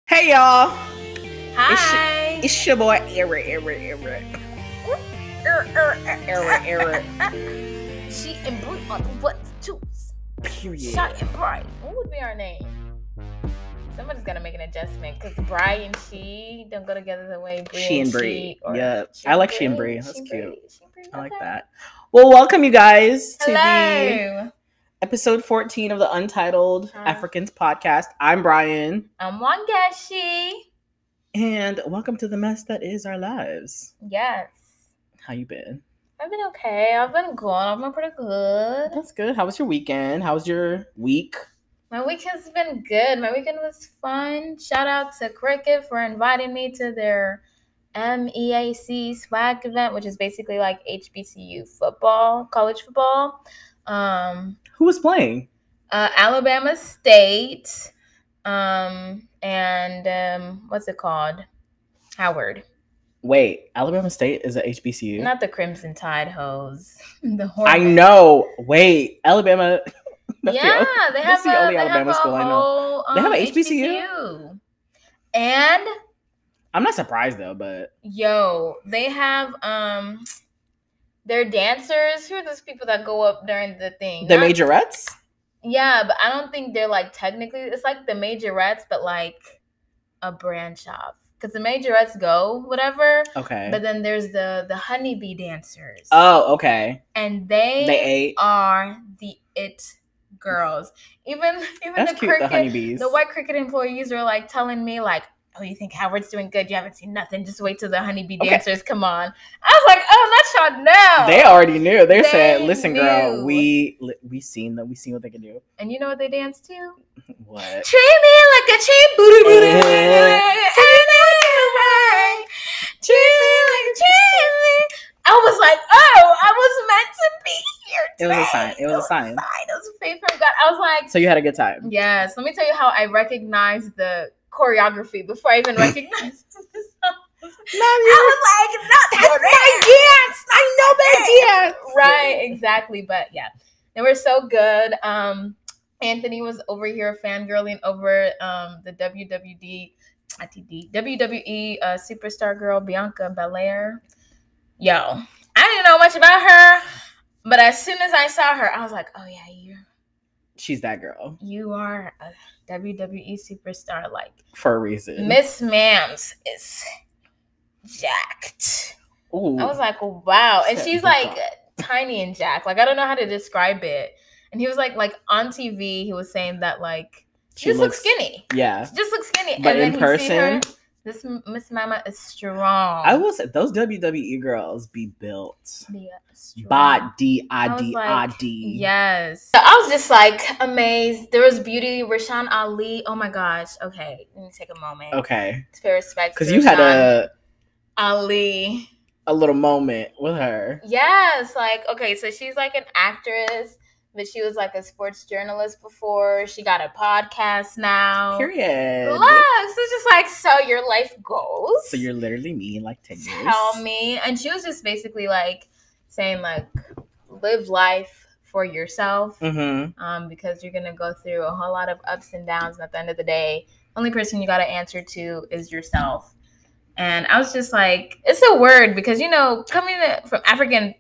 Hey y'all, Hi. it's your boy Eric. She and Brie on the ones, twos. Period. Shot and Bri. What would be our name? Somebody's gotta make an adjustment because Bri and she don't go together the way Brie She and Brie. Yeah, I like she and Brie. That's She and cute. Brie. She and Brie. I like Okay. that. Well, welcome you guys to the Hello. episode 14 of the Untitled Africans podcast. I'm Brian. I'm Wangeshi. And welcome to the mess that is our lives. Yes. How you been? I've been okay. I've been good. I've been pretty good. That's good. How was your weekend? How was your week? My week has been good. My weekend was fun. Shout out to Cricket for inviting me to their MEAC swag event, which is basically like HBCU football, college football. Who was playing? Alabama State, and what's it called? Howard. Wait, Alabama State is a HBCU? Not the Crimson Tide hoes. The Hornets. I know. Wait, Alabama. They have the only a Alabama school I know. They have an HBCU? And I'm not surprised though, but they have their dancers. Who are those people that go up during the thing? The majorettes? Yeah, but I don't think they're like technically. It's like the majorettes, but like a branch off. Because the majorettes go whatever. Okay. But then there's the honeybee dancers. Oh, okay. And they are the it girls. Even That's the cute, cricket, the honeybees. the white cricket employees are like telling me like, "Oh, you think Howard's doing good? You haven't seen nothing. Just wait till the honeybee dancers come on." I was like, "Oh, not y'all now." They already knew. They said, "Listen, girl, we seen them. We seen what they can do." And you know what they dance to? What? Treat me like a cheap booty booty. Treat me like a cheap. I was like, "Oh, I was meant to be here today." It was a sign. It was a sign. It was a favor from God. I was like, so you had a good time. Yes. Let me tell you how I recognized the choreography before I even recognized the song. I was like, that's my dance. I know that dance. Right, exactly. But yeah, they were so good. Anthony was over here fangirling over the WWE superstar girl Bianca Belair. Yo, I didn't know much about her, but as soon as I saw her, I was like, oh yeah, she's that girl. You are a WWE superstar, like for a reason. Miss Mams is jacked. Ooh. I was like, wow. And she's like tiny and jacked. Like, I don't know how to describe it. And he was like on TV, he was saying that like she just looks skinny. Yeah. She just looks skinny. But and in person, this Miss Mama is strong. I will say those WWE girls be built. Body. Yes. So I was just like amazed. There was beauty. Rashawn Ali. Oh my gosh. Okay. Let me take a moment. Okay. To pay respect. Because you had Ali. A little moment with her. Yes. Like, okay. So she's like an actress. But she was like a sports journalist before. She got a podcast now. Period. Look, so it's just like, so your life goals. So you're literally me in like 10 years. Tell me. And she was just basically like saying like, live life for yourself. Mm-hmm. Because you're going to go through a whole lot of ups and downs. And at the end of the day, only person you got to answer to is yourself. And I was just like, it's a word because, you know, coming from African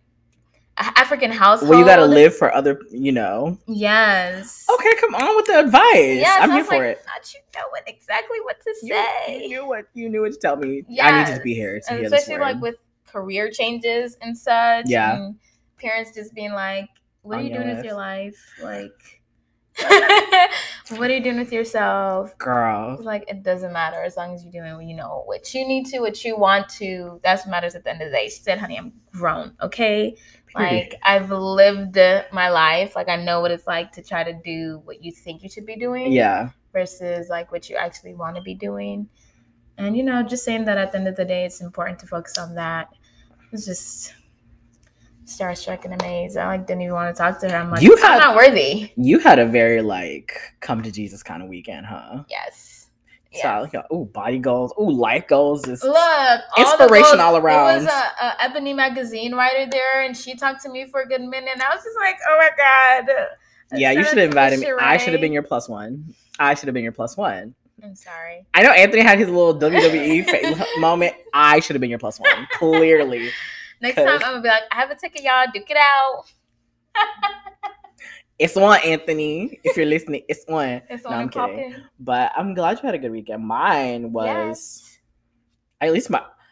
household. Well, you gotta live for other, you know. Yes. Okay, come on with the advice. Yes, I'm here for it. Not you knowing exactly what to say. You knew what to tell me. Yes. I needed to be here to hear this word. Especially like with career changes and such. Yeah. And parents just being like, "What are you doing with your life? Like, what are you doing with yourself, girl?" It's like it doesn't matter as long as you're doing, you know, what you need to, what you want to. That's what matters at the end of the day. She said, "Honey, I'm grown. Okay." Like, I've lived my life. Like, I know what it's like to try to do what you think you should be doing. Yeah. Versus, like, what you actually want to be doing. And, you know, just saying that at the end of the day, it's important to focus on that. It's just starstruck and amazed. I, like, didn't even want to talk to her. I'm like, I'm not worthy. You had a very, like, come to Jesus kind of weekend, huh? Yes. So, body goals. Life goals. Just look, inspiration all around. There was a Ebony magazine writer there, and she talked to me for a good minute. And I was just like, oh my God. Yeah, you should have invited me. I should have been your plus one. I'm sorry. I know Anthony had his little WWE moment. I should have been your plus one, clearly. Next time I'm gonna be like, I have a ticket, y'all. Duke it out. It's on, Anthony. If you're listening, it's on. It's no, on. I'm kidding. But I'm glad you had a good weekend. Mine was at least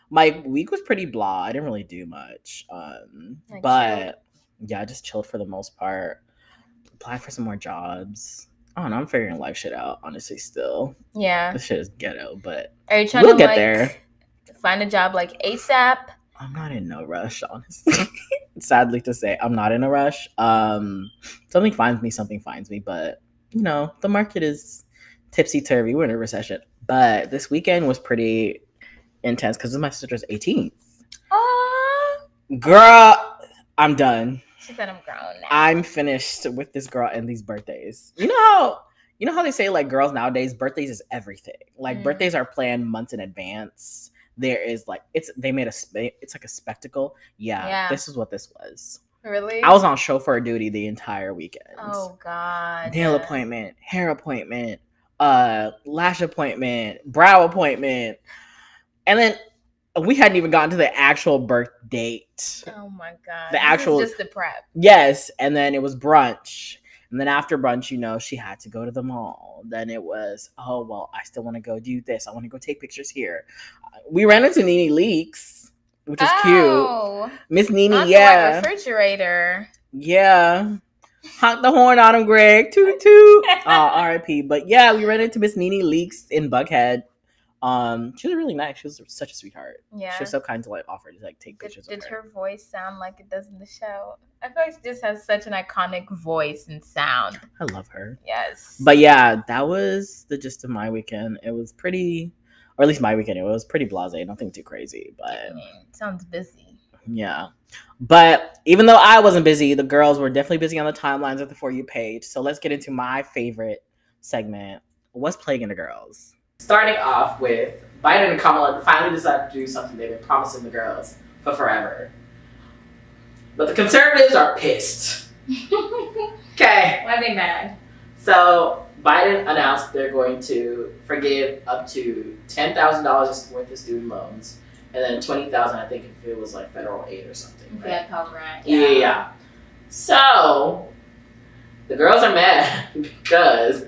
my week was pretty blah. I didn't really do much. But yeah, I just chilled for the most part. Applied for some more jobs. I don't know. I'm figuring life shit out, honestly, still. Yeah. This shit is ghetto, but are you trying to get there? Find a job like ASAP? I'm not in no rush, honestly. Sadly to say, I'm not in a rush. Something finds me, but you know, the market is tipsy-turvy. We're in a recession. But this weekend was pretty intense because it was my sister's 18th. Girl, I'm done. She said I'm grown now. I'm finished with this girl and these birthdays. You know how they say like girls nowadays, birthdays is everything. Like birthdays are planned months in advance. There is like it's like a spectacle. Yeah, this is what this was. Really? I was on chauffeur duty the entire weekend. Oh God. Nail appointment, hair appointment, lash appointment, brow appointment, and then we hadn't even gotten to the actual birth date. Oh my God. The actual just the prep. Yes, and then it was brunch. And then after brunch, you know, she had to go to the mall. Then it was, oh, well, I still want to go do this. I want to go take pictures here. We ran into Nene Leaks, which is cute. Miss Nene, the refrigerator. Yeah. Honk the horn on him, Greg. Toot toot. R.I.P. But yeah, we ran into Miss Nene Leaks in Buckhead. She was really nice. She was such a sweetheart. Yeah. She was so kind to like offer to like take pictures Did her voice sound like it does in the show? I feel like she just has such an iconic voice and sound. I love her. Yes. But yeah, that was the gist of my weekend. It was pretty, or at least my weekend, it was pretty blasé. Nothing too crazy, but it sounds busy. Yeah. But even though I wasn't busy, the girls were definitely busy on the timelines of the For You page. So let's get into my favorite segment. What's plaguing the girls? Starting off with Biden and Kamala finally decided to do something they've been promising the girls for forever. But the conservatives are pissed. Okay. Why are they mad? So Biden announced they're going to forgive up to $10,000 worth of student loans, and then $20,000, I think, if it was like federal aid or something. Right? Yeah, Pell Grant. Yeah. So the girls are mad because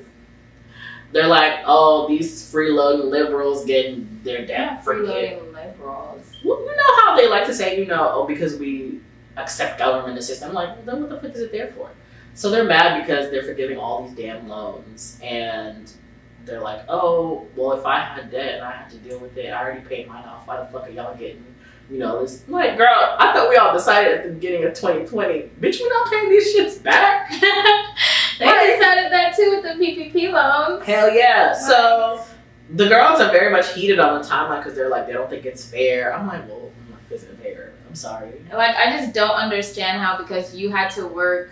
they're like, oh, these freeloading liberals getting their debt forgiven. Freeloading liberals. Well, you know how they like to say, oh, because we accept government assistance. I'm like, well, then what the fuck is it there for? So they're mad because they're forgiving all these damn loans. And they're like, oh, well, if I had debt and I had to deal with it, I already paid mine off. Why the fuck are y'all getting, this? I'm like, girl, I thought we all decided at the beginning of 2020, bitch, we not paying these shits back. They decided that too with the PPP loans. Hell yeah. So the girls are very much heated on the timeline because they're like, they don't think it's fair. I'm like, well, this isn't fair. I'm sorry. Like, I just don't understand how, because you had to work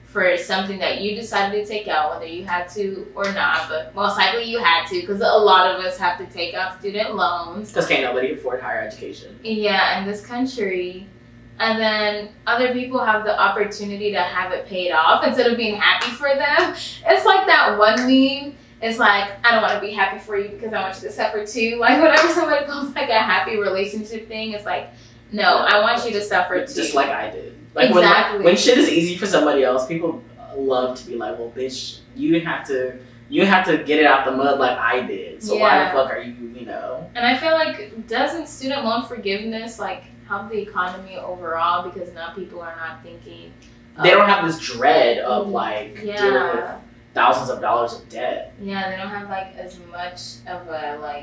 for something that you decided to take out, whether you had to or not, but most likely you had to, because a lot of us have to take out student loans. Because can't nobody afford higher education. Yeah, in this country. And then other people have the opportunity to have it paid off instead of being happy for them. It's like that one meme. It's like, I don't want to be happy for you because I want you to suffer too. Like, whenever somebody calls like a happy relationship thing, it's like, no, I want you to suffer too. Just like I did. Like, exactly. When shit is easy for somebody else, people love to be like, well, bitch, you didn't have to get it out the mud like I did. So why the fuck are you, And I feel like, doesn't student loan forgiveness, like, help the economy overall, because now people are not thinking. They don't have this dread of like dealing with thousands of dollars of debt. Yeah, they don't have like as much of a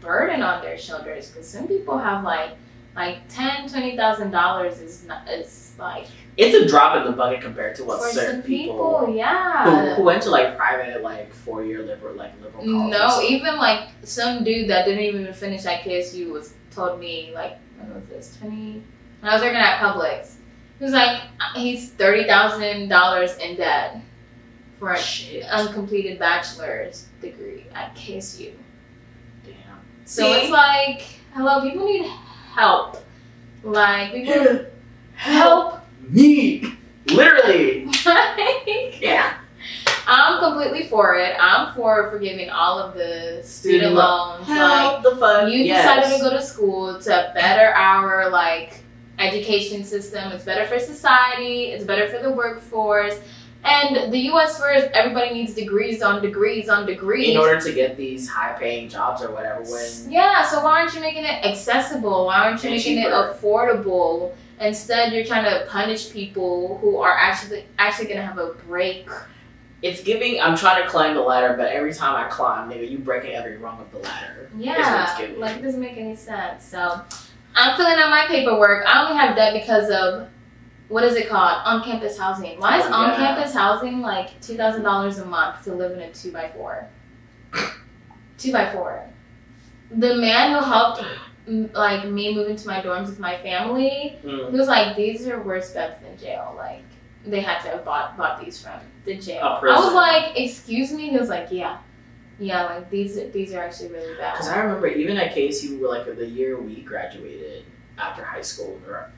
burden on their shoulders, because some people have like $10,000-$20,000 is like, it's a drop in the bucket compared to what for certain some people who went to like private like 4-year liberal colleges. No, even like some dude that didn't even finish at KSU told me, like, when was this, when I was working at Publix, he was like, he's $30,000 in debt for an uncompleted bachelor's degree at KSU. Damn. So it's like, hello, people need help. Like, people help me, literally. Yeah. I'm completely for it. I'm for forgiving all of the student loans. Like, the fun. You decided to go to school to better our education system. It's better for society. It's better for the workforce. And the U.S. first, everybody needs degrees on degrees on degrees in order to get these high-paying jobs or whatever. Yeah. So why aren't you making it accessible? Why aren't you making it affordable? Instead, you're trying to punish people who are actually going to have a break. It's giving, I'm trying to climb the ladder, but every time I climb, nigga, you breaking every rung of the ladder. Yeah, it doesn't make any sense. So, I'm filling out my paperwork. I only have debt because of, what is it called? On-campus housing. Why is on-campus housing like $2,000 a month to live in a 2x4? 2x4. The man who helped me move into my dorms with my family, he was like, these are worse beds than jail. Like, they had to have bought these from the jail. I was like, excuse me? He was like, yeah, like these are actually really bad. Because I remember even at KSU, the year we graduated after high school, or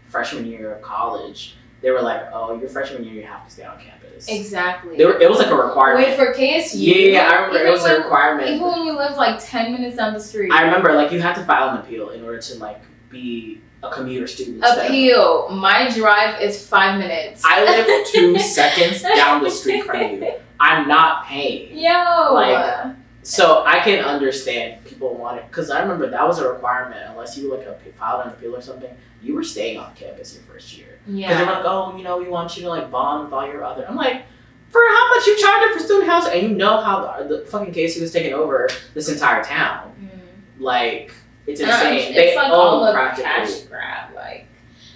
freshman year of college, they were like, oh, your freshman year you have to stay on campus. Exactly. It was like a requirement. Wait, for KSU? Yeah, I remember it was a requirement. Even when you live 10 minutes down the street. I remember you had to file an appeal in order to be a commuter student. Appeal. My drive is 5 minutes. I live 2 seconds down the street from you. I'm not paying. Yo. So I can understand people want it, because I remember that was a requirement. Unless you filed an appeal or something, you were staying on campus your first year. Yeah. Because they're like, oh, we want you to bond with all your other. I'm like, for how much you charging for student housing? And you know how the fucking KSU was taking over this entire town. It's insane. It's all a cash grab.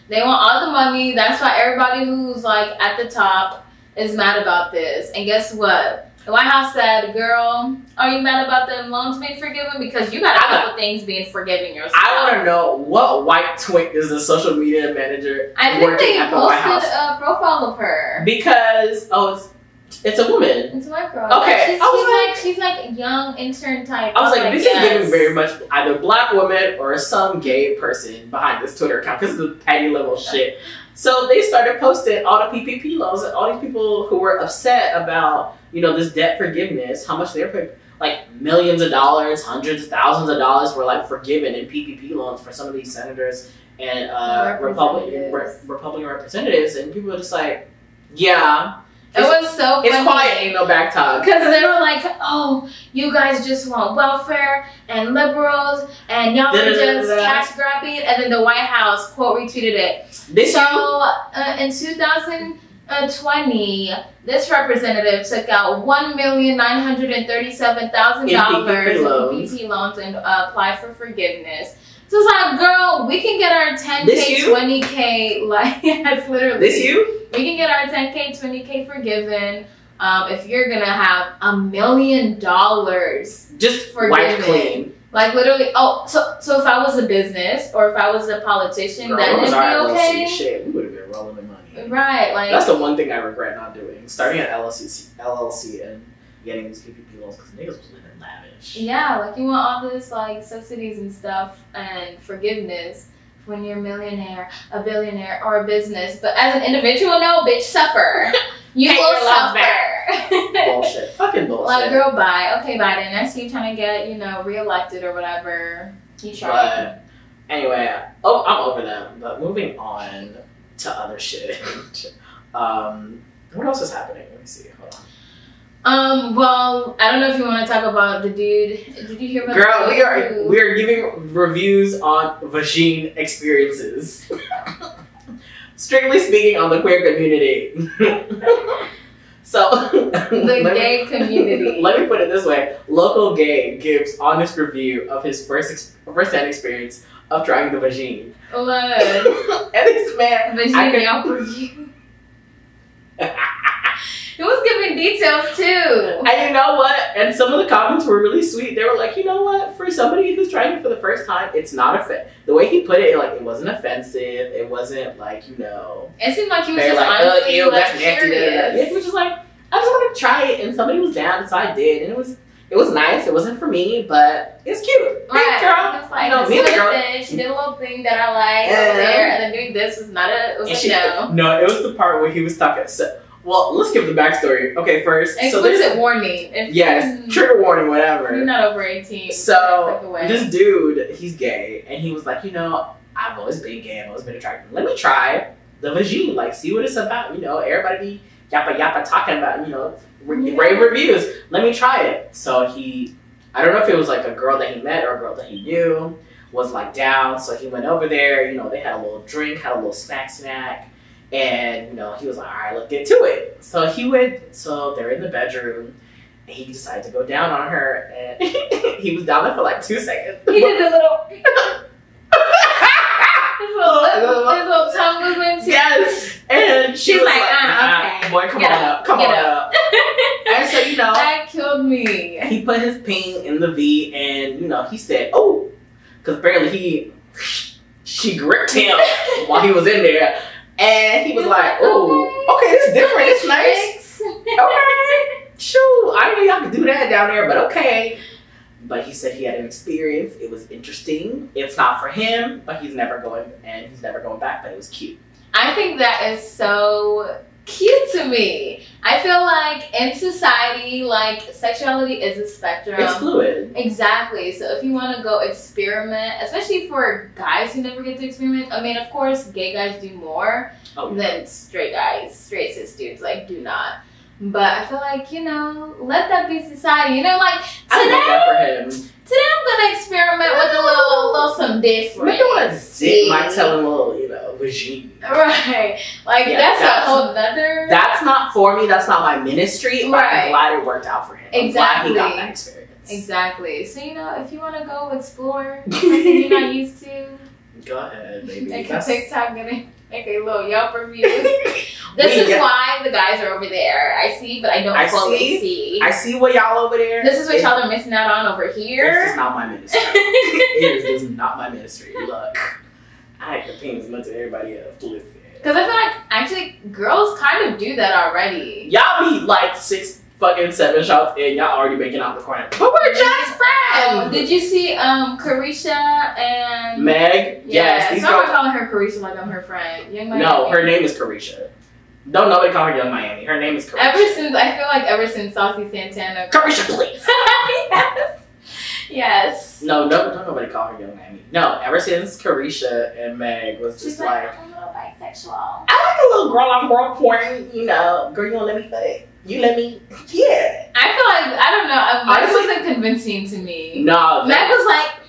They want all the money. That's why everybody who's at the top is mad about this. And guess what? The White House said, girl, are you mad about them loans being forgiven? Because you got a couple things being forgiven yourself. I want to know what white twink is the social media manager working at the White House. I think they posted a profile of her. Because, it's a woman. It's a white girl. Okay. She's young intern type. I was like, this is giving very much either black woman or some gay person behind this Twitter account, because of the petty level shit. So they started posting all the PPP loans, and all these people who were upset about, this debt forgiveness, how much they're paying, millions of dollars, hundreds of thousands of dollars were forgiven in PPP loans for some of these senators and Republican representatives, and people were just like, yeah. It was so funny. It's quiet, ain't no back talk. Because they were like, oh, you guys just want welfare and liberals and y'all are just cash grabbing. And then the White House quote retweeted it. In 2020, this representative took out $1,937,000 in PPP loans and applied for forgiveness. So it's like, girl, we can get our 10K, 20K, yes, literally. This you? We can get our 10K, 20K forgiven if you're going to have $1 million just forgiven. Wiped clean. Literally, so if I was a business or if I was a politician, then it'd be okay. Shit, we would have been rolling the money. Right. That's the one thing I regret not doing. Starting an LLC and getting these PPP loans, because niggas was living lavish. Yeah, you want all this subsidies and stuff and forgiveness when you're a millionaire, a billionaire, or a business. But as an individual, no, bitch, suffer. You will suffer. Bullshit. Fucking bullshit. Girl, bye. Okay, Biden. I see you trying to get, reelected or whatever. You try. But anyway, I'm over them. But moving on to other shit. What else is happening? Let me see. Hold on. Well, I don't know if you want to talk about the dude. Did you hear about Girl, we are giving reviews on vagine experiences. Strictly speaking, on the queer community. So the gay community. Let me put it this way. Local Gay gives honest review of his first-hand experience of trying the vagine. Look. And this man vagine review. He was giving details too. And you know what? And some of the comments were really sweet. They were like, you know what? For somebody who's trying it for the first time, it's not offensive. The way he put it, it wasn't offensive. It wasn't It seemed like he was just honestly ew, that's nasty. curious. He was just like, I just want to try it, and somebody was down, so I did, and it was nice. It wasn't for me, but it's cute. Right, girl. It's me and the girl. She did a little thing that I like over there, and then doing this was not a. It was no. No, it was the part where he was talking. So, Well, let's skip the backstory. Okay, first. Explicit warning. Yes, trigger warning, whatever. You're not over 18. So, this dude, he's gay, and he was like, you know, I've always been gay, I've always been attracted. Let me try the vagine, like, see what it's about. You know, everybody be yappa talking about, you know, rave reviews. Let me try it. So I don't know if it was like a girl that he met or a girl that he knew, was like down. So he went over there, you know, they had a little drink, had a little snack. And, you know, he was like, all right, let's get to it. So they're in the bedroom. And he decided to go down on her. And he was down there for like 2 seconds. He did a little... his little tongue movement too. Yes. And she's like, okay. Boy, come on up. And so, you know. That killed me. He put his peen in the V and, you know, he said, oh. Because apparently she gripped him while he was in there. And he was like, oh, okay, it's different. It's nice. Okay. Shoot. I didn't know y'all could do that down there, but okay. But he said he had an experience. It was interesting. It's not for him, but he's never going back, but it was cute. I think that is so cute to me. I feel like in society, like, sexuality is a spectrum. It's fluid. Exactly. So if you want to go experiment, especially for guys who never get to experiment, I mean, of course, gay guys do more than straight guys. Straight cis dudes, like, do not. But I feel like, you know, let that be society. You know, like, today I'm gonna experiment with a little something different. Maybe I might tell him a little, you know, regime. Right. Like, yeah, that's a whole nother... That's not for me. That's not my ministry. But I'm glad it worked out for him. Exactly. I'm glad he got that experience. Exactly. So, you know, if you want to go explore something you're not used to... Go ahead, baby. Make a TikTok and make a little Yelp review. This is why the guys are over there. I see, but I don't fully see. I see what y'all over there. This is what y'all are missing out on over here. This is not my ministry. This is not my ministry. Look, I have to pay as much as everybody else. Listen. Because I feel like, actually, girls kind of do that already. Y'all be like 7 shots in, y'all already making out the corner. But we're just friends! Did you see Carisha and... Meg? Yes. These girls... I'm calling her Carisha like I'm her friend. No, her name is Carisha. Don't nobody call her Young Miami. Her name is Carisha. Ever since Saucy Santana... Carisha, please! Yes. Yes. No, don't nobody call her Young Miami. No, ever since Carisha and Meg was just like... I'm a little bisexual. I like a little girl on girl porn, you know. Girl, you don't let me fuck. You let me, yeah. I feel like, I don't know, Meg wasn't convincing to me. No. Meg was like,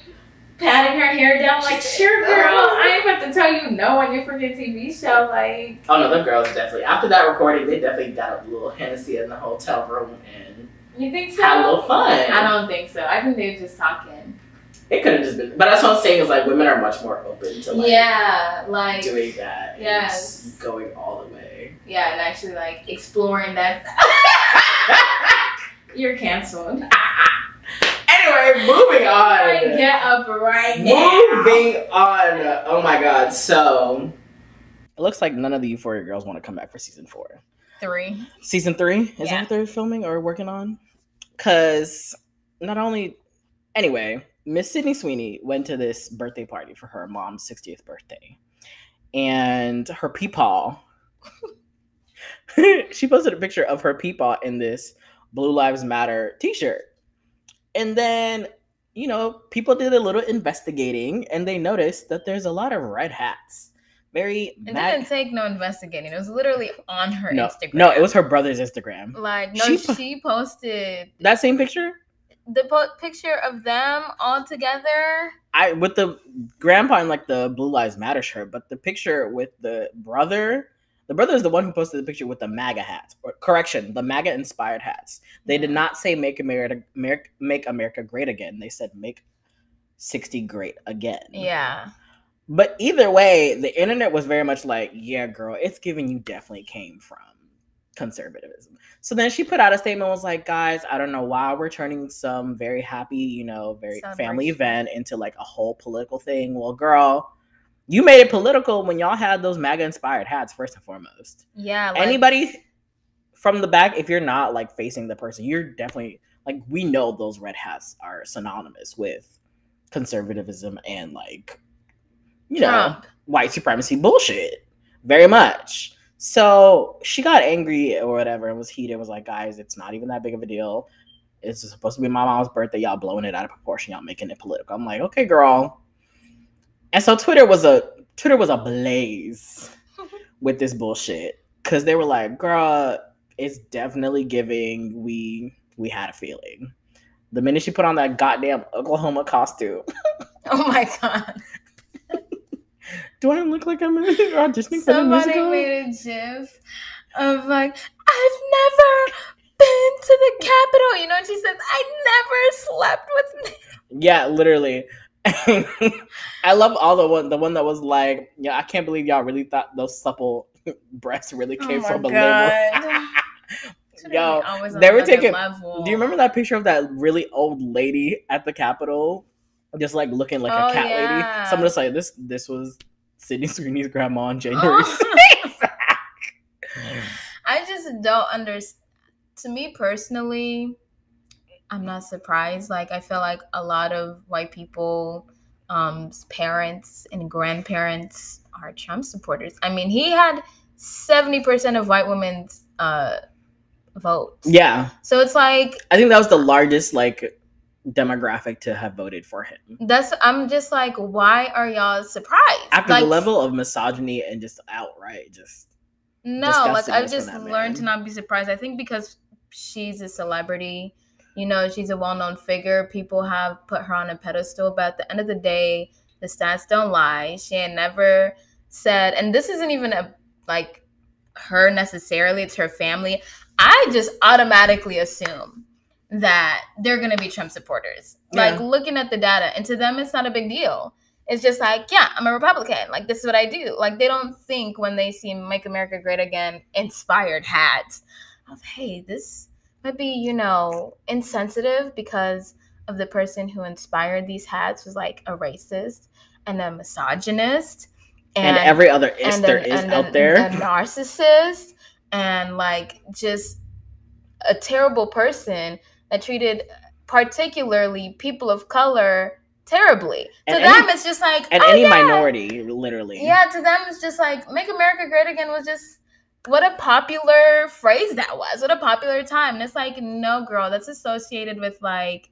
patting her hair down, like, sure, girl, I ain't about to tell you no on your freaking TV show, like. Oh, no, them girls definitely, after that recording, they definitely got a little Hennessy in the hotel room and you think so? had a little fun. I don't think so. I think they were just talking. It could have just been, but that's what I'm saying is, like, women are much more open to, like, doing that. Yes. And going all the way. Yeah, and actually, like, exploring that. You're canceled. Anyway, moving on. Get up right now. Moving on. Oh my god. So, it looks like none of the Euphoria girls want to come back for season 4. 3. Season 3? Is that what they're filming or working on? Because not only... Anyway, Miss Sydney Sweeney went to this birthday party for her mom's 60th birthday. And her peepaw... she posted a picture of her peepaw in this Blue Lives Matter t-shirt. And then, you know, people did a little investigating and they noticed that there's a lot of red hats. It didn't take no investigating. It was literally on her Instagram. No, it was her brother's Instagram. Like, no, she posted... That same picture? The picture of them all together. With the grandpa in, like, the Blue Lives Matter shirt, but the picture with the brother... The brother is the one who posted the picture with the MAGA hats. Or, correction, the MAGA-inspired hats. They did not say make America great again. They said make 60 great again. Yeah. But either way, the internet was very much like, yeah, girl, it's giving you definitely came from conservatism. So then she put out a statement, was like, guys, I don't know why we're turning some very happy, you know, very family event into like a whole political thing. Well, girl... You made it political when y'all had those MAGA-inspired hats, first and foremost. Yeah. Like, anybody from the back, if you're not, like, facing the person, you're definitely, like, we know those red hats are synonymous with conservatism and, like, you know, white supremacy bullshit. Very much. So she got angry or whatever and was heated. Was like, guys, it's not even that big of a deal. It's supposed to be my mom's birthday. Y'all blowing it out of proportion. Y'all making it political. I'm like, okay, girl. And so Twitter was a blaze with this bullshit because they were like, girl, it's definitely giving. We had a feeling. The minute she put on that goddamn Oklahoma costume. Oh my God. Do I look like I'm auditioning for the Somebody musical? made a gif of like, I've never been to the Capitol. You know, and she says, I never slept with me. Yeah, literally. I love all the one that was like, yeah, I can't believe y'all really thought those supple breasts really came from a label. Yo, they were taking. Do you remember that picture of that really old lady at the Capitol, just like looking like a cat lady? Someone was like, this was Sydney Sweeney's grandma on January 6th. I just don't understand. To me personally, I'm not surprised. Like, I feel like a lot of white people, parents and grandparents are Trump supporters. I mean, he had 70% of white women's votes. Yeah. So it's like, I think that was the largest like demographic to have voted for him. I'm just like, why are y'all surprised? After like, the level of misogyny and just outright just like I've just learned to not be surprised. I think because she's a celebrity, you know, she's a well-known figure. People have put her on a pedestal, but at the end of the day, the stats don't lie. She had never said, and this isn't even like her necessarily, it's her family. I just automatically assume that they're going to be Trump supporters. Yeah. Like, looking at the data, and to them, it's not a big deal. It's just like, yeah, I'm a Republican. Like, this is what I do. Like, they don't think when they see Make America Great Again inspired hats of, hey, this might be, you know, insensitive because of the person who inspired these hats was like a racist and a misogynist. And every other there is out there. A narcissist and like just a terrible person that treated particularly people of color terribly. To them, it's just like, and any minority, literally. Yeah, to them, it's just like, Make America Great Again was just, what a popular phrase that was. What a popular time. And it's like, no, girl, that's associated with like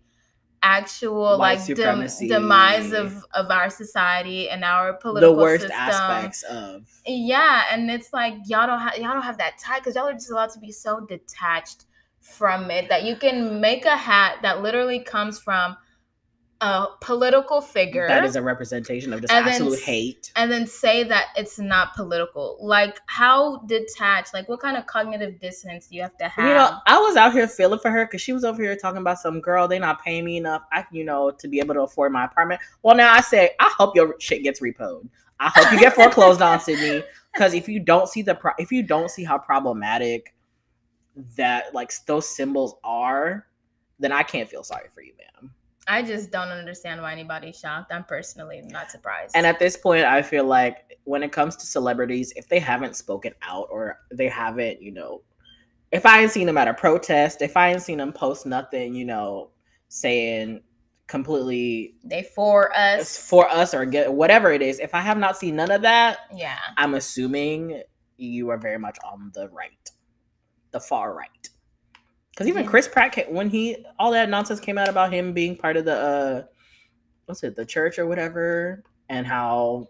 actual white like demise of our society and our political the worst system. Aspects of. Yeah, and it's like y'all don't have that tie because y'all are just allowed to be so detached from it that you can make a hat that literally comes from a political figure that is a representation of just absolute hate, and then say that it's not political. Like, how detached? Like, what kind of cognitive dissonance do you have to have? You know, I was out here feeling for her because she was over here talking about some girl. They not paying me enough, to be able to afford my apartment. Well, now I say, I hope your shit gets repoed. I hope you get foreclosed on, Sydney. Because if you don't see how problematic that like those symbols are, then I can't feel sorry for you, ma'am. I just don't understand why anybody's shocked. I'm personally not surprised. And at this point, I feel like when it comes to celebrities, if they haven't spoken out or they haven't, if I ain't seen them at a protest, if I ain't seen them post nothing, saying completely they for us or get whatever it is, if I have not seen none of that, yeah, I'm assuming you are very much on the right, the far right. Because even Chris Pratt, when all that nonsense came out about him being part of the the church or whatever, and how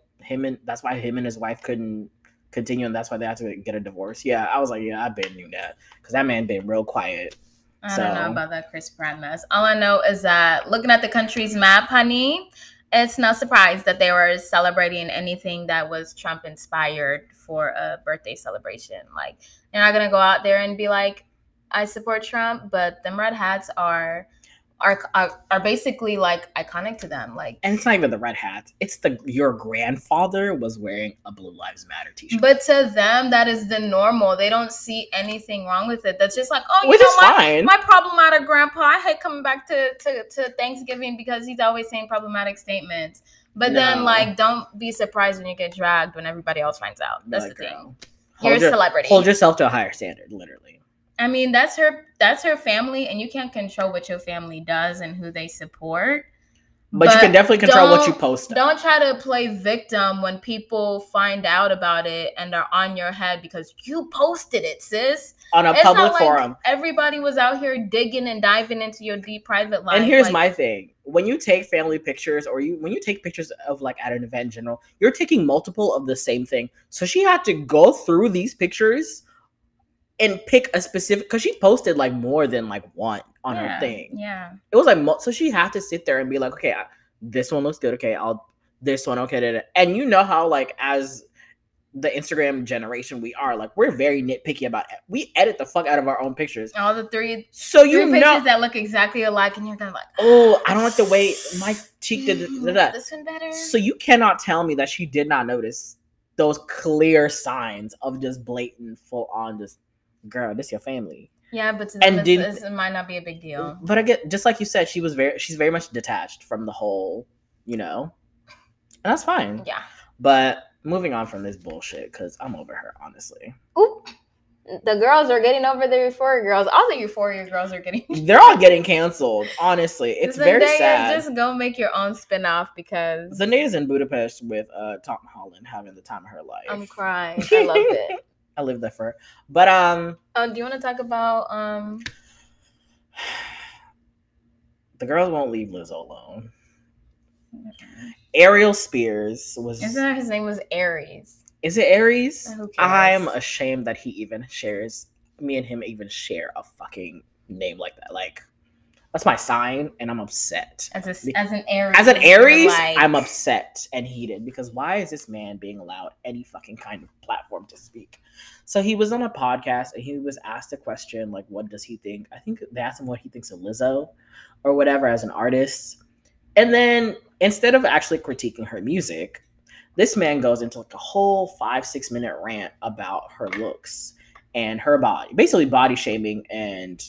that's why him and his wife couldn't continue, and that's why they had to get a divorce. Yeah, I was like, yeah, I been knew that because that man been real quiet. I don't know about that Chris Pratt mess. All I know is that looking at the country's map, honey, it's no surprise that they were celebrating anything that was Trump inspired for a birthday celebration. Like, they're not gonna go out there and be like, I support Trump, but them red hats are basically like iconic to them. Like, and it's not even the red hats; it's your grandfather was wearing a Blue Lives Matter t-shirt. But to them, that is the normal. They don't see anything wrong with it. That's just like, oh, fine. My problematic grandpa. I hate coming back to Thanksgiving because he's always saying problematic statements. But then, like, don't be surprised when you get dragged when everybody else finds out. That's the thing. You're a celebrity. Hold yourself to a higher standard, literally. I mean, that's her family, and you can't control what your family does and who they support. But you can definitely control what you post. Don't try to play victim when people find out about it and are on your head because you posted it, sis. On a public forum. Everybody was out here digging and diving into your deep private life. And here's my thing. When you take family pictures or when you take pictures of like at an event in general, you're taking multiple of the same thing. So she had to go through these pictures and pick a specific, because she posted like more than like one on her thing. Yeah. It was like, so she had to sit there and be like, okay, this one looks good. Okay, this one, okay. And you know how like as the Instagram generation we are, like we're very nitpicky about it. We edit the fuck out of our own pictures. All the three pictures that look exactly alike and you're kind of like, oh, I don't like the way my cheek did this one better. So you cannot tell me that she did not notice those clear signs of just blatant full on just, girl, this your family. Yeah, but to them, it might not be a big deal. But I get, just like you said, she's very much detached from the whole, and that's fine. Yeah. But moving on from this bullshit, because I'm over her, honestly. Oop. The girls are getting over the Euphoria girls. All the Euphoria girls are getting... They're all getting canceled, honestly. It's very sad. Just go make your own spinoff because... Zendaya's in Budapest with Tom Holland having the time of her life. I'm crying. I love it. I lived there for her. But do you want to talk about the girls won't leave Lizzo alone. Ariel Spears was... Isn't his name was Aries? Is it Aries? Who cares? I'm ashamed that me and him even share a fucking name like that. Like, that's my sign, and I'm upset. As an Aries. As an Aries, I'm upset and heated because why is this man being allowed any fucking kind of platform to speak? So he was on a podcast and he was asked a question like, what does he think? I think they asked him what he thinks of Lizzo or whatever as an artist. And then instead of actually critiquing her music, this man goes into like a whole 5-6 minute rant about her looks and her body, basically body shaming and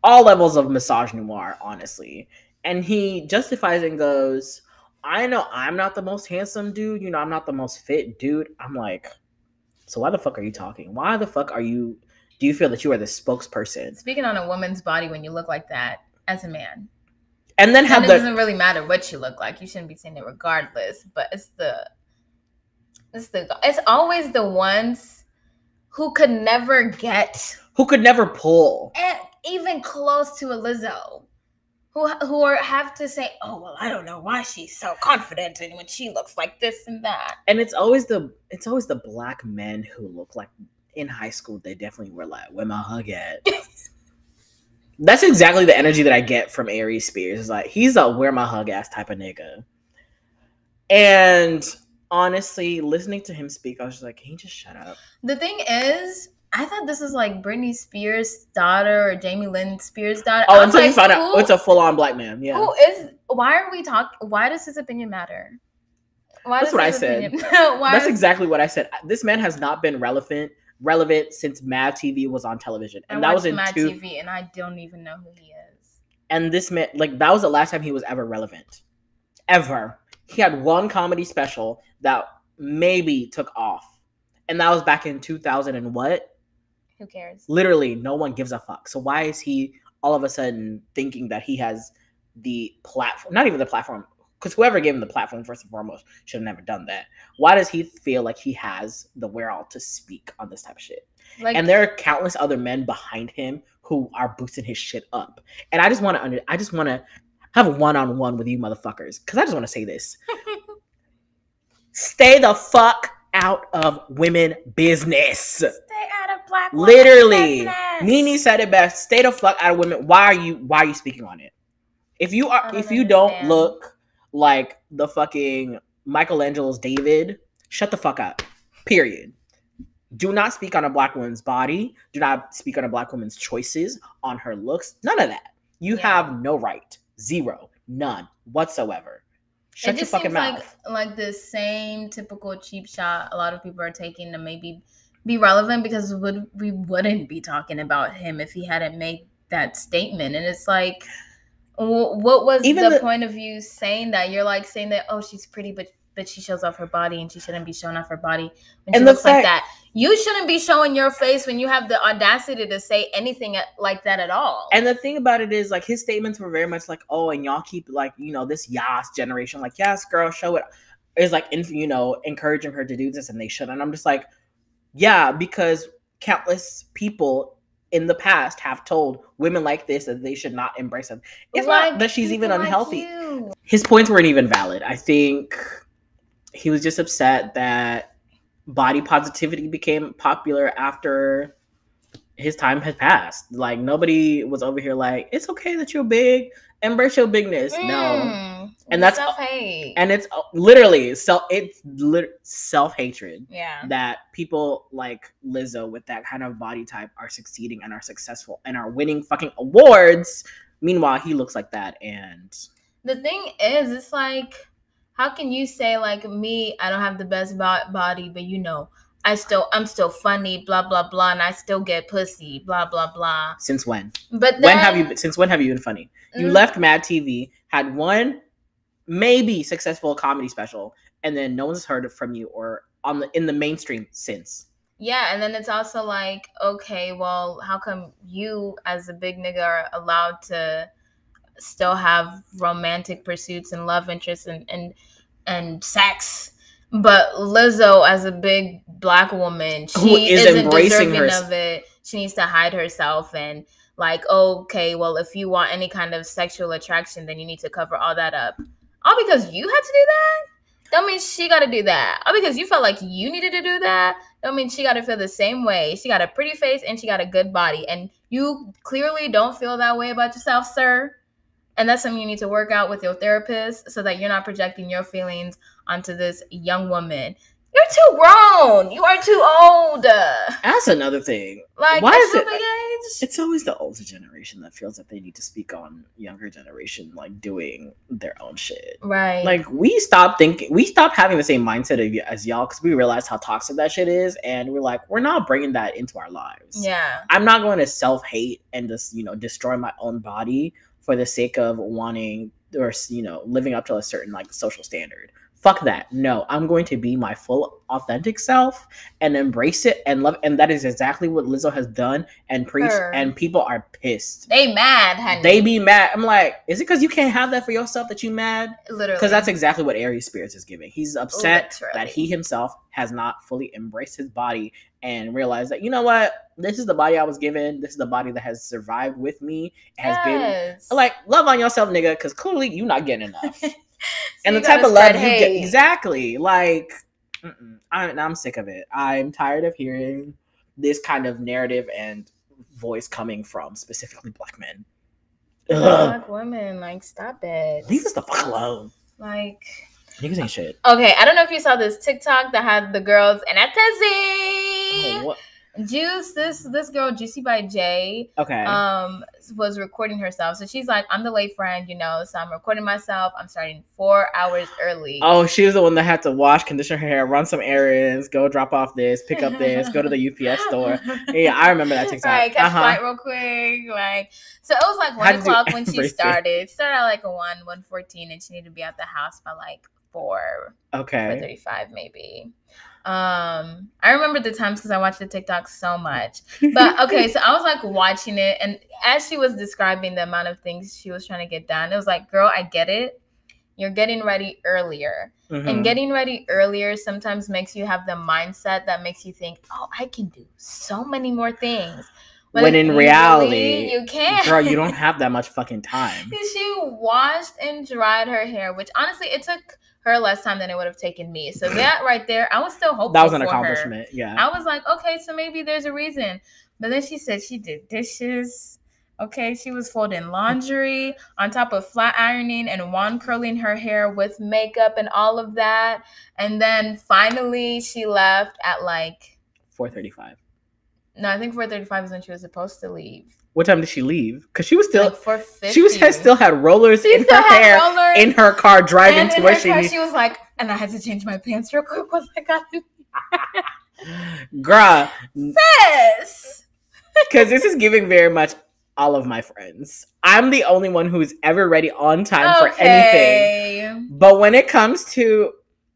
all levels of misogynoir, honestly. And he justifies and goes, I know I'm not the most handsome dude. I'm not the most fit dude. I'm like, so why the fuck are you talking? Why the fuck do you feel that you are the spokesperson? Speaking on a woman's body when you look like that as a man. And then it doesn't really matter what you look like. You shouldn't be saying it regardless. But it's always the ones who could never pull, and even close to a Lizzo, who have to say, oh well, I don't know why she's so confident and when she looks like this and that. And it's always the black men who look like in high school they definitely were like, where my hug at? That's exactly the energy that I get from Ariel Spears. It's like, he's a where my hug ass type of nigga. And honestly, listening to him speak, I was just like, can you just shut up? The thing is, I thought this was like Britney Spears' daughter or Jamie Lynn Spears' daughter. Oh, until you find out it's a full-on black man. Yeah. Why are we talking? Why does his opinion matter? That's what I said. That's exactly what I said. This man has not been relevant since Mad TV was on television, and that was in Mad TV, and I don't even know who he is. And this man, like, that was the last time he was ever relevant, ever. He had one comedy special that maybe took off, and that was back in 2000 and what? Who cares? Literally, no one gives a fuck. So why is he all of a sudden thinking that he has the platform? Not even the platform. Because whoever gave him the platform, first and foremost, should have never done that. Why does he feel like he has the wherewithal to speak on this type of shit? And there are countless other men behind him who are boosting his shit up. And I just want to have a one-on-one with you motherfuckers. Because I just want to say this. Stay the fuck out of women business. Stay out of black women Literally. business. Nene said it best. Stay the fuck out of women. Why are you speaking on it? If you don't look like the fucking Michelangelo's David, shut the fuck up. Period. Do not speak on a black woman's body. Do not speak on a black woman's choices, on her looks. None of that. You have no right. Zero. None whatsoever. Shut your fucking mouth. Like the same typical cheap shot a lot of people are taking to maybe be relevant because we wouldn't be talking about him if he hadn't made that statement. And it's like, what was even the point of you saying that? You're like saying that, oh, she's pretty, but but she shows off her body and she shouldn't be showing off her body when she looks like that. You shouldn't be showing your face when you have the audacity to say anything like that at all. And the thing about it is, like, his statements were very much like, oh, and y'all keep, like, you know, this yas generation, like, yes, girl, show it. Is like, you know, encouraging her to do this, and they should. And I'm just like, yeah, because countless people in the past have told women like this that they should not embrace them. It's like, not that she's even unhealthy. Like his points weren't even valid. I think he was just upset that body positivity became popular after his time had passed. Like, nobody was over here like, it's okay that you're big, embrace your bigness. No. And that's self-hate. And it's literally self-hatred. Yeah. That people like Lizzo with that kind of body type are succeeding and are successful and are winning fucking awards. Meanwhile, he looks like that. And the thing is, it's like, how can you say, like, me, I don't have the best body, but you know, I'm still funny, blah blah blah, and I still get pussy, blah blah blah. Since when? But then, since when have you been funny? You left Mad TV, had one maybe successful comedy special, and then no one's heard from you or in the mainstream since. Yeah, and then it's also like, okay, well, how come you as a big nigga are allowed to still have romantic pursuits and love interests and sex? But Lizzo, as a big Black woman, she isn't deserving of it. She needs to hide herself and, like, okay, well, if you want any kind of sexual attraction, then you need to cover all that up. All because you had to do that? Don't mean she got to do that. All because you felt like you needed to do that? Don't mean she got to feel the same way. She got a pretty face and she got a good body. And you clearly don't feel that way about yourself, sir. And that's something you need to work out with your therapist so that you're not projecting your feelings onto this young woman. You're too grown. You are too old. That's another thing. Like, why is it? It's always the older generation that feels that they need to speak on younger generation, like, doing their own shit. Right. Like, we stopped having the same mindset as y'all because we realized how toxic that shit is, and we're like, we're not bringing that into our lives. Yeah. I'm not going to self-hate and just, you know, destroy my own body for the sake of wanting or, you know, living up to a certain, like, social standard. Fuck that. No, I'm going to be my full authentic self and embrace it and love. And that is exactly what Lizzo has done and preached. And people are pissed. They mad, honey. They be mad. I'm like, is it because you can't have that for yourself that you mad? Literally. Because that's exactly what Ariel Spears is giving. He's upset that he himself has not fully embraced his body and realized that, you know what? This is the body I was given. This is the body that has survived with me. It has been like, love on yourself, nigga, because clearly you're not getting enough. And the type of love you get, exactly, like, I'm sick of it. I'm tired of hearing this kind of narrative and voice coming from specifically Black men. Black women, like, stop it. Leave us the fuck alone. Like, niggas ain't shit. Okay, I don't know if you saw this TikTok that had the girls in a tizzy. Oh, what? Juice, this girl, Juicy by Jay, was recording herself. So she's like, I'm the late friend, you know, so I'm recording myself. I'm starting 4 hours early. Oh, she was the one that had to wash, condition her hair, run some errands, go drop off this, pick up this, go to the UPS store. Yeah, I remember that TikTok. Right, catch flight real quick. Like, so it was like 1 o'clock when she started. It started at like 1:14, and she needed to be at the house by like 4. Okay. 4:35 maybe. I remember the times because I watched the TikTok so much. But okay, so I was like watching it, and as she was describing the amount of things she was trying to get done, it was like, girl, I get it. You're getting ready earlier. Mm-hmm. And getting ready earlier sometimes makes you have the mindset that makes you think, oh, I can do so many more things. When in reality, you can't. Girl, you don't have that much fucking time. She washed and dried her hair, which honestly, it took her less time than it would have taken me. So that right there, I was still hopeful. That was an accomplishment, yeah. I was like, okay, so maybe there's a reason. But then she said she did dishes. Okay, she was folding laundry on top of flat ironing and wand curling her hair with makeup and all of that. And then finally she left at like 4:35. No, I think 4:35 is when she was supposed to leave. What time did she leave? Because she was still like 4:50. She still had rollers in her hair in her car driving to where she needed. She was like, and I had to change my pants real quick once I got in. Girl, sis, because this is giving very much all of my friends. I'm the only one who's ever ready on time for anything. But when it comes to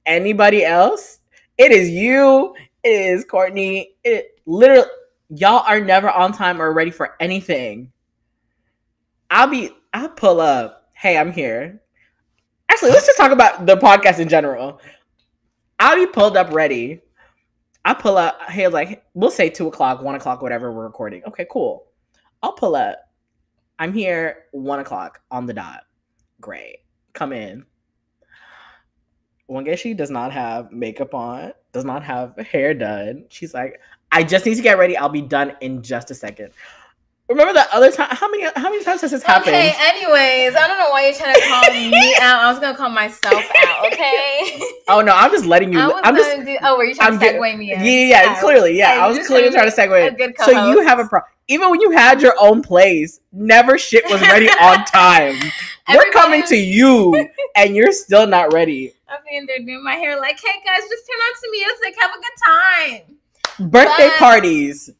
anybody else, it is you. It is Courtney. It literally, y'all are never on time or ready for anything. I'll pull up. Hey, I'm here. Actually, let's just talk about the podcast in general. I'll be pulled up ready. I pull up. Hey, like, we'll say 2:00, 1:00, whatever we're recording. Okay, cool. I'll pull up. I'm here 1:00 on the dot. Great. Come in. Wangeshi does not have makeup on, does not have hair done. She's like, I just need to get ready. I'll be done in just a second. Remember that other time? How many times has this happened? Okay, anyways, I don't know why you're trying to call me out. I was gonna call myself out, okay? Oh no, I'm just letting you. were you trying to segue me in? Yeah, clearly, yeah. I was clearly trying to segue in. So you have a problem. Even when you had your own place, never shit was ready on time. We're coming to you, and you're still not ready. I'm in there doing my hair like, hey guys, just turn on some music, have a good time. Birthday parties.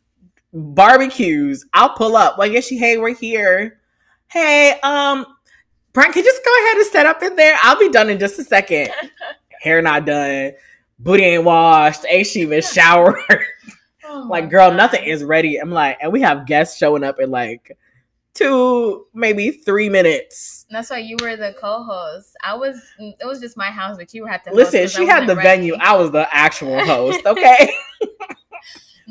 Barbecues. I'll pull up. Well, hey, we're here. Hey, Brian, can you just go ahead and set up in there? I'll be done in just a second. Hair not done. Booty ain't washed. Ain't she even showered? Like, girl, nothing is ready. I'm like, and we have guests showing up in like 2, maybe 3 minutes. That's why you were the co-host. It was just my house, but you had to listen. She had the venue. I was the actual host. Okay.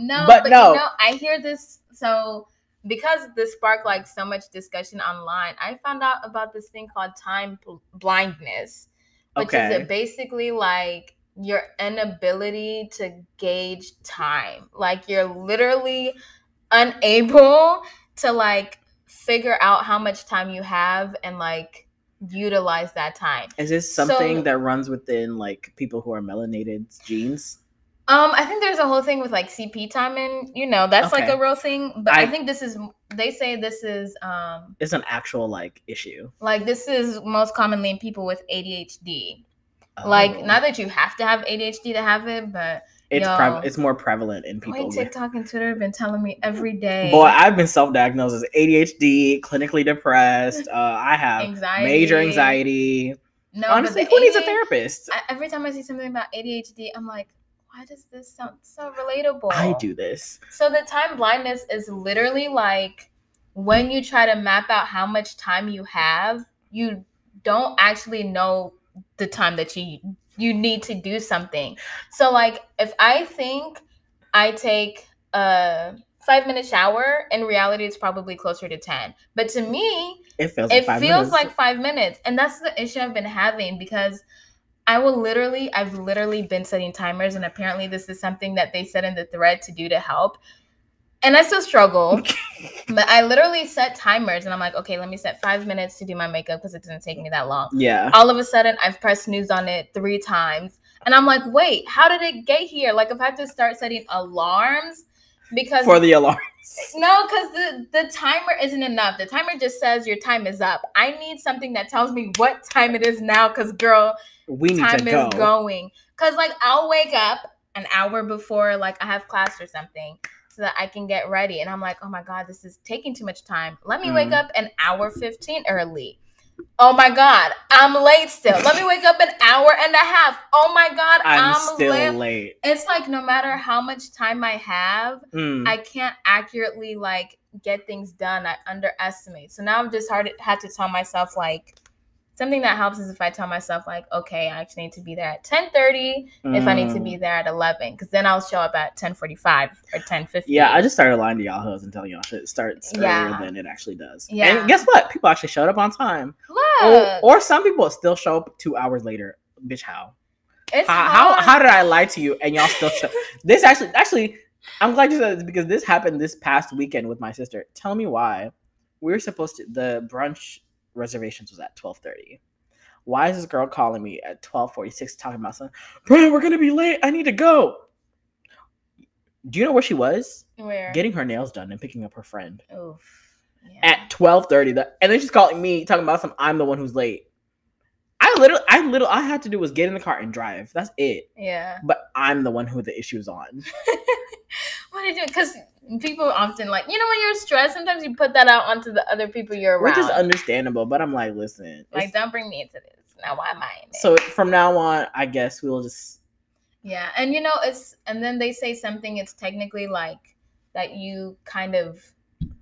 But no. I hear this. So because this sparked like so much discussion online, I found out about this thing called time blindness, which is basically like your inability to gauge time. Like you're literally unable to like figure out how much time you have and like utilize that time. Is this something that runs within like people who are melanated genes? I think there's a whole thing with like CP timing, that's like a real thing. But I think they say this is it's an actual like issue. Like this is most commonly in people with ADHD. Oh. Like not that you have to have ADHD to have it, but it's more prevalent in people. TikTok and Twitter have been telling me every day. Boy, I've been self-diagnosed as ADHD, clinically depressed. I have major anxiety. No, honestly, who needs a therapist? Every time I see something about ADHD, I'm like, why does this sound so relatable? I do this. So the time blindness is literally like when you try to map out how much time you have, you don't actually know the time that you need to do something. So like if I think I take a 5-minute shower, in reality it's probably closer to 10. But to me, it feels like 5 minutes. And that's the issue I've been having because I've literally been setting timers, and apparently this is something that they said in the thread to do to help. And I still struggle, but I literally set timers, and I'm like, okay, let me set 5 minutes to do my makeup because it doesn't take me that long. Yeah. All of a sudden, I've pressed snooze on it 3 times, and I'm like, wait, how did it get here? Like, I've had to start setting alarms because for the alarms. No, because the timer isn't enough. The timer just says your time is up. I need something that tells me what time it is now, because girl, we need time to go. Is going. Because like I'll wake up an hour before like I have class or something so that I can get ready. And I'm like, oh my God, this is taking too much time. Let me wake up an hour 15 early. Oh my God, I'm late still. Let me wake up an hour and a half. Oh my God, I'm still late. It's like no matter how much time I have, I can't accurately like get things done. I underestimate. So now I'm just had to tell myself like, something that helps is if I tell myself, like, okay, I actually need to be there at 10:30 if I need to be there at 11, because then I'll show up at 10:45 or 10:50. Yeah, I just started lying to y'all hoes and telling y'all shit starts earlier than it actually does. Yeah. And guess what? People actually showed up on time. Or some people still show up 2 hours later. Bitch, how? How did I lie to you and y'all still show? This actually, I'm glad you said this because this happened this past weekend with my sister. Tell me why. We were supposed to, the brunch reservations was at 12:30. Why is this girl calling me at 12:46 talking about something? Brian, we're gonna be late. I need to go. Do you know where she was? Where? Getting her nails done and picking up her friend. Oof. Yeah. At 12:30. And then she's calling me talking about something. I'm the one who's late. All I had to do was get in the car and drive. That's it. Yeah. But I'm the one who the issue's on. What are you doing? Because people often like, when you're stressed, sometimes you put that out onto the other people you're around. Which is understandable, but I'm like, listen. Like, don't bring me into this. Now why am I in it? So from now on, I guess we'll just. Yeah, and and then they say something. It's technically like that you kind of,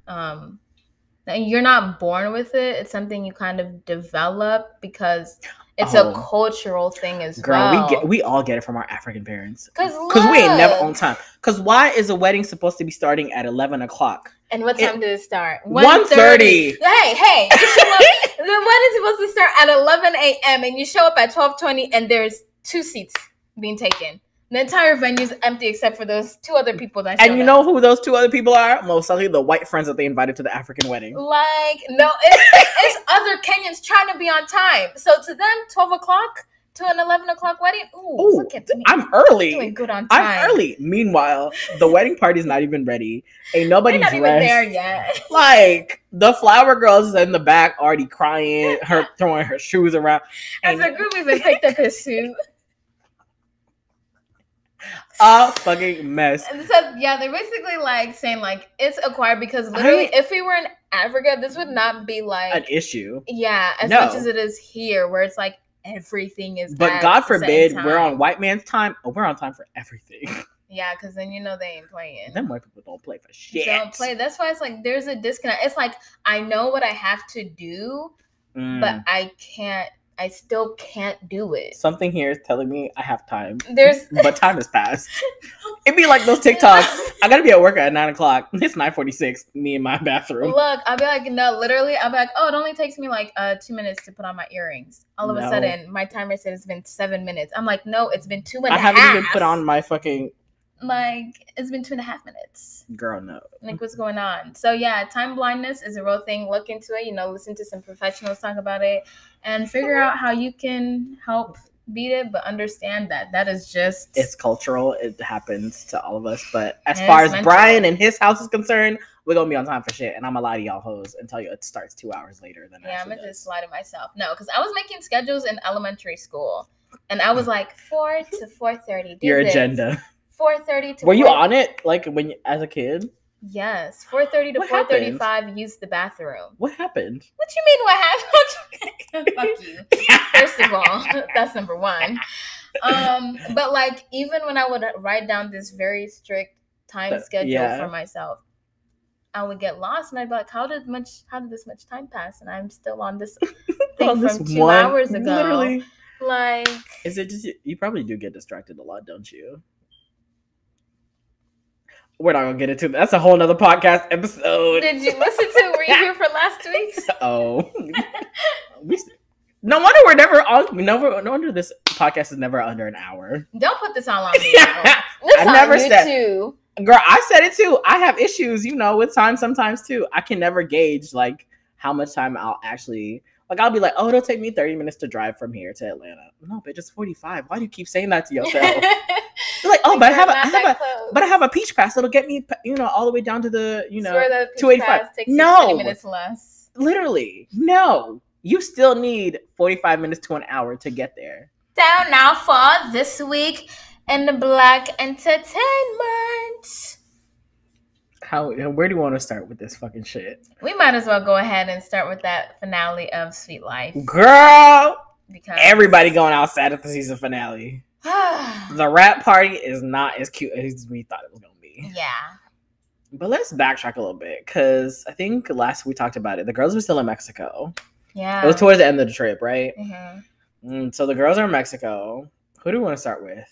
that you're not born with it. It's something you kind of develop because it's a cultural thing as well. Girl, we all get it from our African parents. Because we ain't never on time. Because why is a wedding supposed to be starting at 11 o'clock? And what time did it start? 1:30. Hey, you show up, the wedding's supposed to start at 11 a.m. and you show up at 12:20 and there's 2 seats being taken. The entire venue's empty except for those 2 other people that showed And you know who those 2 other people are? Most likely the white friends that they invited to the African wedding. Like, no, it's other Kenyans trying to be on time. So to them, 12 o'clock to an 11 o'clock wedding? Ooh, look at me. I'm early. Doing good on time. I'm early. Meanwhile, the wedding party's not even ready. Ain't nobody dressed. They're not even there yet. Like, the flower girls is in the back already crying, her throwing her shoes around. As a group, even picked up his suit. A fucking mess. So yeah, they're basically like saying like it's acquired because literally if we were in Africa, this would not be like an issue. Yeah, as much as it is here, where it's like everything is. But God forbid we're on white man's time. Oh, we're on time for everything. Yeah, because then they ain't playing. Them white people don't play for shit. Don't play. That's why it's like there's a disconnect. It's like I know what I have to do, but I still can't do it. Something here is telling me I have time. But time has passed. It'd be like those TikToks. I gotta be at work at 9 o'clock. It's 9:46. Me in my bathroom. Look, I'll be like, no, literally, I'll be like, oh, it only takes me like 2 minutes to put on my earrings. All of a sudden, my timer said it's been 7 minutes. I'm like, no, it's been 2.5. I haven't even put on my fucking. Like, it's been 2.5 minutes. Girl, no. Like, what's going on? So, yeah, time blindness is a real thing. Look into it. Listen to some professionals talk about it and figure out how you can help beat it, but understand that is just... It's cultural. It happens to all of us. But as far as Brian and his house is concerned, we're going to be on time for shit. And I'm going to lie to y'all hoes and tell you it starts 2 hours later than I'm going to just lie to myself. No, because I was making schedules in elementary school. And I was like, 4 to 4:30. Your agenda. 4:30 to. Were you on it like as a kid? Yes, 4:30 to 4:35. Use the bathroom. What happened? What you mean? What happened? Fuck you. First of all, that's number one. But like even when I would write down this very strict time schedule for myself, I would get lost and I'd be like, how did this much time pass? And I'm still on this thing from 2 hours ago. Literally. Like, is it just you probably do get distracted a lot, don't you? We're not gonna get into that. That's a whole nother podcast episode. Did you listen to? Were you here for last week's? Oh, no wonder we're never on. No wonder this podcast is never under an hour. Don't put this all on me. I never said. Too. Girl, I said it too. I have issues, with time sometimes too. I can never gauge like how much time I'll actually. Like, I'll be like, oh, it'll take me 30 minutes to drive from here to Atlanta. No, bitch, it's 45. Why do you keep saying that to yourself? You're like, oh, but I have a peach pass. It'll get me, all the way down to the, 285. No. 30 minutes less. Literally. No. You still need 45 minutes to an hour to get there. Down now for this week in the Black Entertainment. Where do you want to start with this fucking shit? We might as well go ahead and start with that finale of Sweet Life. Girl! Because everybody going outside of the season finale. The rap party is not as cute as we thought it was going to be. Yeah. But let's backtrack a little bit, because I think last we talked about it. The girls were still in Mexico. Yeah. It was towards the end of the trip, right? Mm-hmm. So the girls are in Mexico. Who do we want to start with?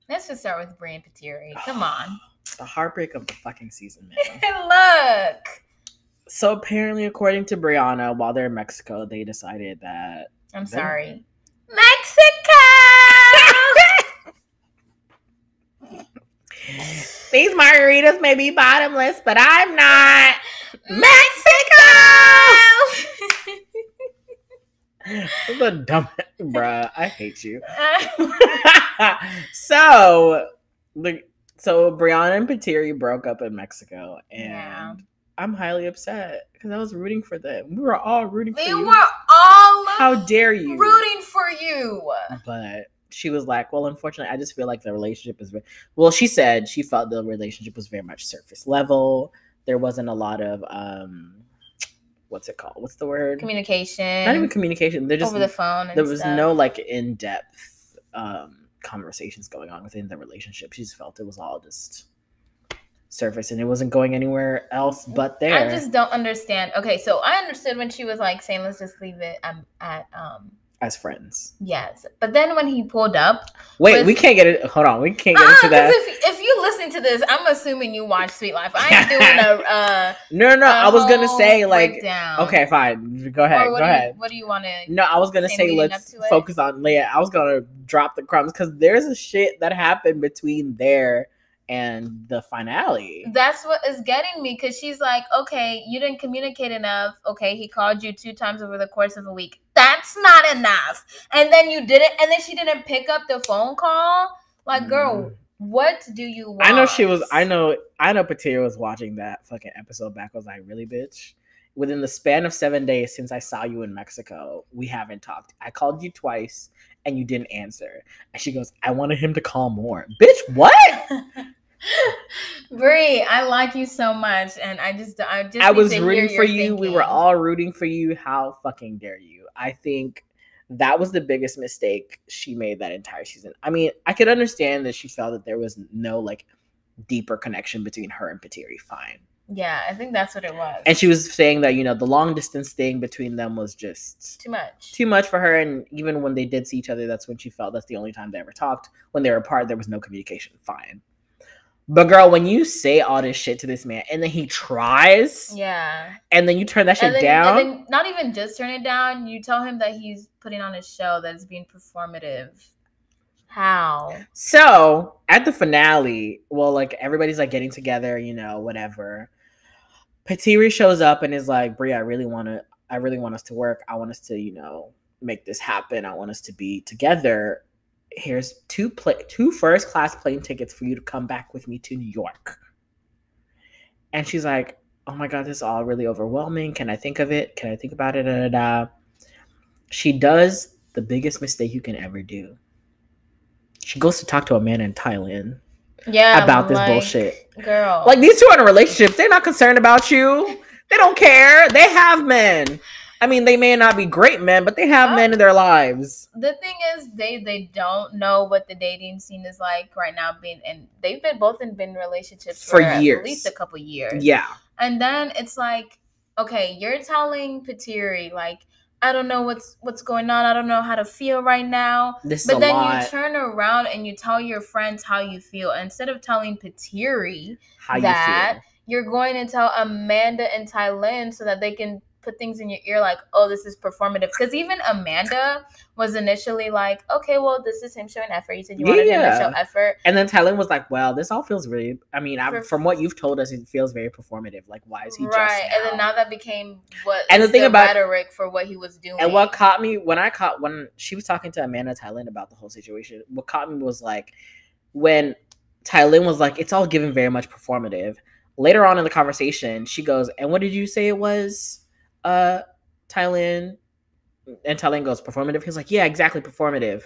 Let's just start with Brie and Patiri. Come on. The heartbreak of the fucking season, man. Look. So apparently, according to Brianna, while they're in Mexico, they decided that... Sorry. Mexico! These margaritas may be bottomless, but I'm not. Mexico! The dumb... Bruh, I hate you. So Brianna and Patiri broke up in Mexico, and I'm highly upset because I was rooting for them. We were all rooting for you. We were all How dare you? Rooting for you. But she was like, well, unfortunately, I just feel like the relationship is... Well, she said she felt the relationship was very much surface level. There wasn't a lot of what's it called? What's the word? Communication. Not even communication. They're just over the phone. And there was stuff. no like in-depth conversations going on within the relationship. She just felt it was all just surface and it wasn't going anywhere else but there. I just don't understand. Okay, so I understood when she was like saying, let's just leave it at as friends. Yes. But then when he pulled up, we can't get it. Hold on, we can't get into that. If you listen to this, I'm assuming you watch Sweet Life. I ain't doing a no. I was gonna say like breakdown. Okay, fine. Go ahead. Go ahead. What do you want to? No, I was gonna say let's focus on Leah. I was gonna drop the crumbs because there's a shit that happened between there and the finale. That's what is getting me, because she's like, okay, you didn't communicate enough. Okay, he called you 2 times over the course of a week. That's not enough. And then you didn't, and then she didn't pick up the phone call. Like, girl, what do you want? I know Patia was watching that fucking episode back. I was like, really, bitch? Within the span of 7 days since I saw you in Mexico, we haven't talked. I called you twice and you didn't answer. And she goes, I wanted him to call more. Bitch, what? Brie, I like you so much, and I was rooting for you. Thinking. We were all rooting for you. How fucking dare you? I think that was the biggest mistake she made that entire season. I mean, I could understand that she felt that there was no like deeper connection between her and Patiri. Fine. Yeah, I think that's what it was. And she was saying that, the long distance thing between them was just too much for her. And even when they did see each other, that's when she felt that's the only time they ever talked. When they were apart, there was no communication. Fine. But girl, when you say all this shit to this man and then he tries, and then you turn that shit down, and then not even just turn it down, you tell him that he's putting on a show that's being performative. How? So at the finale, well, like everybody's like getting together, whatever. Patiri shows up and is like, Brie, I really want us to work. I want us to, make this happen. I want us to be together. Here's two first class plane tickets for you to come back with me to New York. And she's like, oh my God, this is all really overwhelming. Can I think of it? Can I think about it? Da, da, da. She does the biggest mistake you can ever do. She goes to talk to a man in Thailand about this bullshit. Girl. Like, these two are in relationships. They're not concerned about you. They don't care. They have men. I mean, they may not be great men, but they have men in their lives. The thing is, they don't know what the dating scene is like right now. And they've been in relationships for years, at least a couple years. Yeah. And then it's like, okay, you're telling Patiri, like, I don't know what's going on. I don't know how to feel right now. But then you turn around and you tell your friends how you feel. And instead of telling Patiri that, you're going to tell Amanda in Thailand so that they can put things in your ear like, oh, this is performative. Because even Amanda was initially like, okay, well, this is him showing effort. You said you wanted him to show effort. And then Thailand was like, well, this all feels really, from what you've told us, it feels very performative. Like, why is he just now? And then now that became the rhetoric for what he was doing. And what caught me, when she was talking to Amanda Thailand about the whole situation, what caught me was like, when Thailand was like, it's all given very much performative. Later on in the conversation, she goes, and what did you say it was? Thailand, and Thailand goes, performative. He's like, yeah, exactly, performative.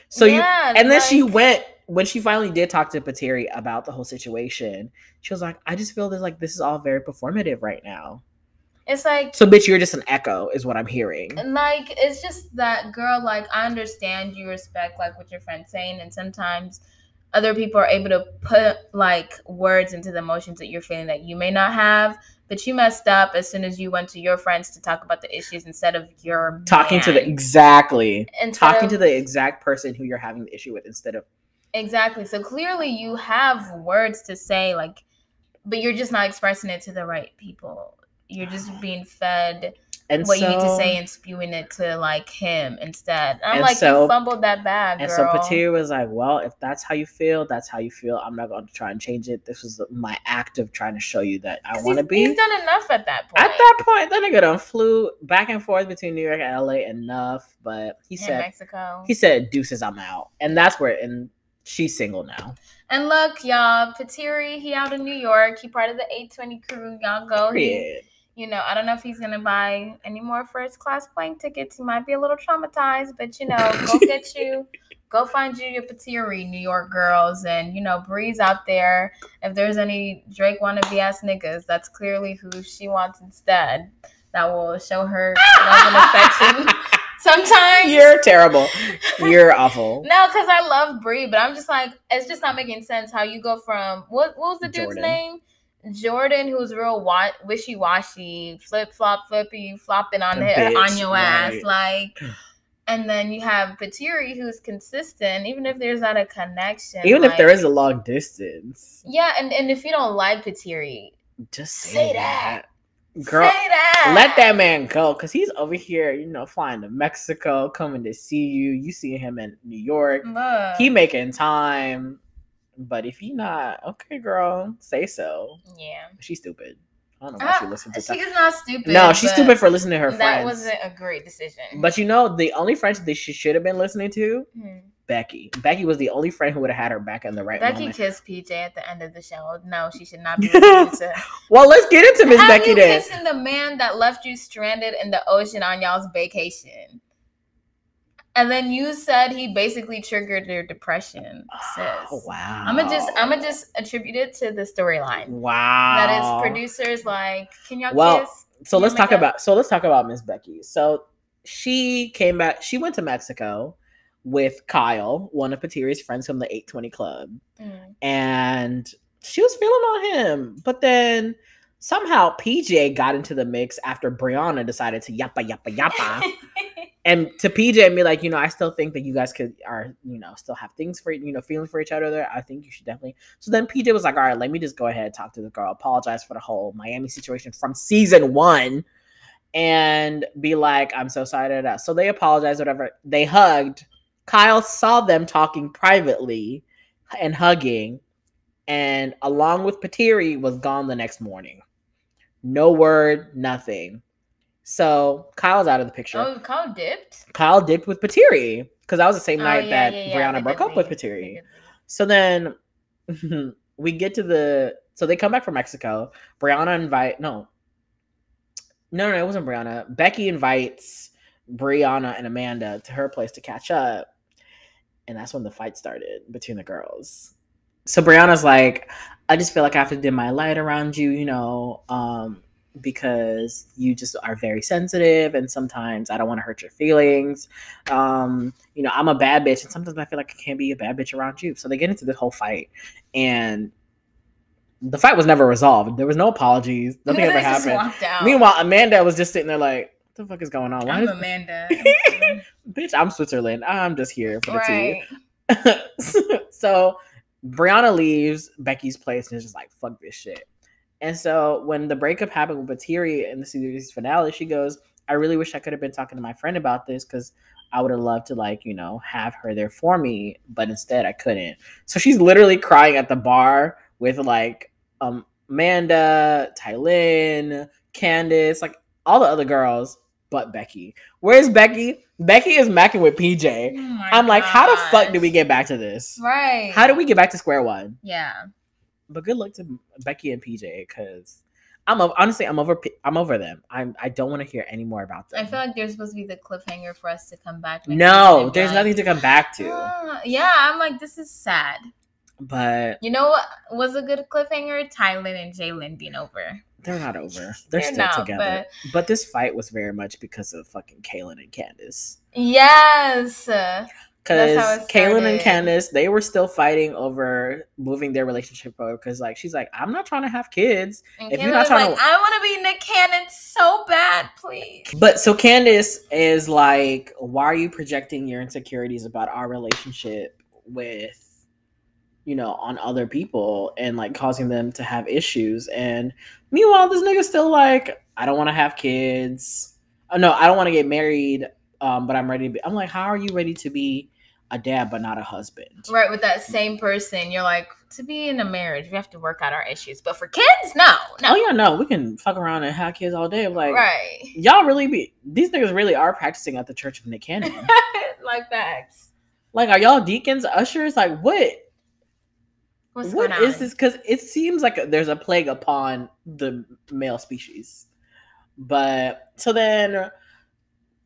So then she went, when she finally did talk to Patiri about the whole situation, she was like, I just feel this is all very performative right now. It's like, so bitch, you're just an echo is what I'm hearing. And like, it's just that, girl, like, I understand you respect like what your friend's saying, and sometimes other people are able to put like words into the emotions that you're feeling that you may not have, but you messed up as soon as you went to your friends to talk about the issues instead of your talking to the exact person who you're having the issue with instead of. Exactly. So clearly you have words to say, like, but you're just not expressing it to the right people. You're just being fed what you need to say and spewing it to like him instead. I'm like, you fumbled that bag, girl. And so Patiri was like, well, if that's how you feel, that's how you feel. I'm not going to try and change it. This was my act of trying to show you that I want to be. He's done enough at that point. At that point, that nigga done flew back and forth between New York and LA enough. But he said, Mexico. He said, deuces, I'm out. And that's where, and she's single now. And look, y'all, Patiri, he out in New York. He part of the 820 crew. Y'all go. I don't know if he's going to buy any more first-class plane tickets. He might be a little traumatized, but, go find you your Patiri, New York girls, and, Bree's out there. If there's any Drake wannabe-ass niggas, that's clearly who she wants instead. That will show her love and affection. Sometimes. You're terrible. You're awful. No, because I love Bree, but I'm just like, it's just not making sense how you go from, what was the dude's name? Jordan, who's real wishy-washy, flippy, flopping on your ass, like, and then you have Patiri, who's consistent, even if there's not a connection. Even if there is a long distance. Yeah, and if you don't like Patiri, just say that. Girl, say that. Let that man go, because he's over here, flying to Mexico, coming to see you. You see him in New York. Look. He making time. But if you not, okay, girl, say so. Yeah. She's stupid. I don't know why she listens to She's not stupid. No, she's stupid for listening to her friends. That wasn't a great decision. But the only friends that she should have been listening to, Becky. Becky was the only friend who would have had her back in the right moment. Becky kissed PJ at the end of the show. No, she should not be listening to. Well, let's get into Miss Becky then. Kissing the man that left you stranded in the ocean on y'all's vacation. And then you said he basically triggered your depression, sis. Oh, wow. I'm gonna just attribute it to the storyline. Wow. That it's producers like, can y'all kiss? So let's talk about Miss Becky. So she came back. She went to Mexico with Kyle, one of Patiri's friends from the 820 Club, and she was feeling on him. But then somehow PJ got into the mix after Brianna decided to yappa. And to PJ and be like, I still think that you guys still have things for, feelings for each other there. I think you should definitely. So then PJ was like, all right, let me just go ahead and talk to the girl, apologize for the whole Miami situation from season 1 and be like, I'm so sorry. So they apologized, whatever. They hugged. Kyle saw them talking privately and hugging. And along with Patiri was gone the next morning. No word, nothing. So Kyle's out of the picture. Oh, Kyle dipped? Kyle dipped with Patiri. Because that was the same night that Brianna broke up with Patiri. So then we get to so they come back from Mexico. Brianna No, it wasn't Brianna. Becky invites Brianna and Amanda to her place to catch up. And that's when the fight started between the girls. So Brianna's like, I just feel like I have to dim my light around you, because you just are very sensitive and sometimes I don't want to hurt your feelings. I'm a bad bitch and sometimes I feel like I can't be a bad bitch around you. So they get into this whole fight and the fight was never resolved. There was no apologies. Nothing ever happened. Meanwhile, Amanda was just sitting there like, what the fuck is going on? I'm Amanda. Bitch, I'm Switzerland. I'm just here for the tea. So Brianna leaves Becky's place and is just like, fuck this shit. And so when the breakup happened with Patiri in the series finale, she goes, I really wish I could have been talking to my friend about this because I would have loved to have her there for me, but instead I couldn't. So she's literally crying at the bar with Amanda, Tylin, Candace, all the other girls but Becky. Where's Becky? Becky is macking with PJ. Oh I'm like, how the fuck do we get back to this? Right. How do we get back to square one? Yeah. But good luck to Becky and PJ because I'm over them. I don't want to hear any more about them. I feel like there's supposed to be the cliffhanger for us to come back. No, there's nothing to come back to. Yeah, I'm like, this is sad. But you know what was a good cliffhanger? Tylin and Jalen being over. They're not over. They're still together. But this fight was very much because of fucking Kaylin and Candace. Yes. Because Kaylin and Candace, they were still fighting over moving their relationship over. Because she's like, I'm not trying to have kids. And if you're not trying to, I want to be Nick Cannon so bad, please. But so Candace is like, why are you projecting your insecurities about our relationship with, on other people and causing them to have issues? And meanwhile, this nigga's still like, I don't want to have kids. Oh no, I don't want to get married. But I'm ready to be. I'm like, how are you ready to be a dad but not a husband? Right, with that same person, you're like, to be in a marriage, we have to work out our issues. But for kids, no. Oh yeah, no, we can fuck around and have kids all day. Like, right? Y'all really these niggas really are practicing at the Church of Nick Cannon. Like facts. Are y'all deacons, ushers? What? What's what going on? Is this? Because it seems like there's a plague upon the male species. But so then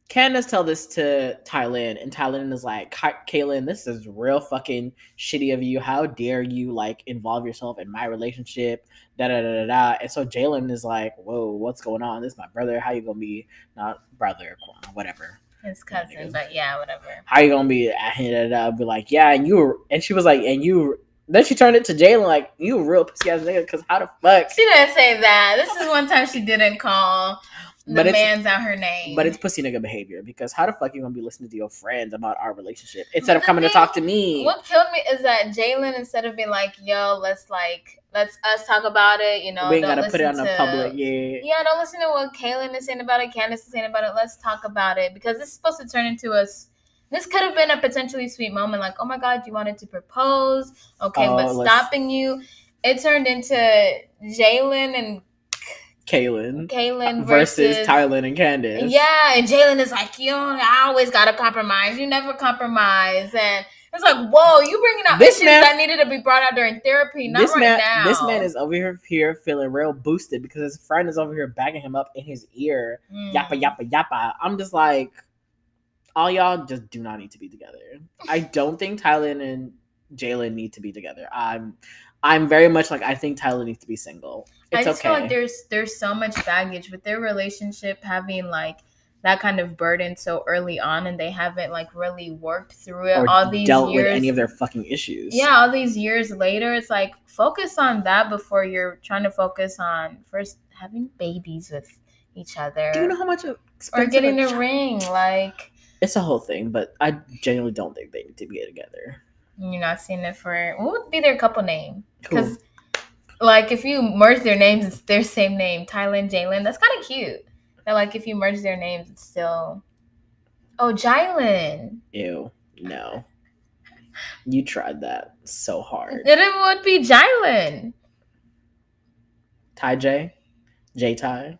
Candace tell this to Tylin, and Tylin is like, Kaylin, this is real fucking shitty of you. How dare you like involve yourself in my relationship? Da da da da da. And so Jalen is like, whoa, what's going on? This is my brother. How you gonna be not brother, whatever. His cousin, but yeah, whatever. How you gonna be be like, yeah, and you were, and she was like, and you. Then she turned it to Jalen like, you a real pussy ass nigga, because how the fuck? She didn't say that. This is one time she didn't call the man's out her name. But it's pussy nigga behavior, because how the fuck you gonna be listening to your friends about our relationship instead of coming to talk to me? What killed me is that Jalen, instead of being like, yo, let's us talk about it, you know. We ain't gotta put it on the public, Yeah, don't listen to what Kaylin is saying about it, Candace is saying about it. Let's talk about it, because this is supposed to turn into us. This could have been a potentially sweet moment, like, oh my God, you wanted to propose. Okay, what's stopping you? It turned into Jalen and Kaylin versus Tylin and Candace. Yeah, and Jalen is like, I always gotta compromise. You never compromise. And it's like, whoa, you bringing out issues that needed to be brought out during therapy, not now. This man is over here feeling real boosted because his friend is over here backing him up in his ear. Yappa, yappa, yappa. I'm just like, all y'all just do not need to be together. I don't think Tylin and Jalen need to be together. I'm very much like, I think Tyler needs to be single. I just feel like there's so much baggage with their relationship, having like that kind of burden so early on, and they haven't like really worked through it. Or all these dealt years, with any of their fucking issues. Yeah, all these years later, it's like, focus on that before you're trying to focus on first having babies with each other. Do you know how much or getting a ring? Like, it's a whole thing, but I genuinely don't think they need to be together. You're not seeing it for what would be their couple name? Because like if you merge their names, it's their same name, Tylin, Jalen. That's kind of cute. And like if you merge their names, it's still Jalen. Ew, no. You tried that so hard. Then it would be Jalen. Ty J, J Ty.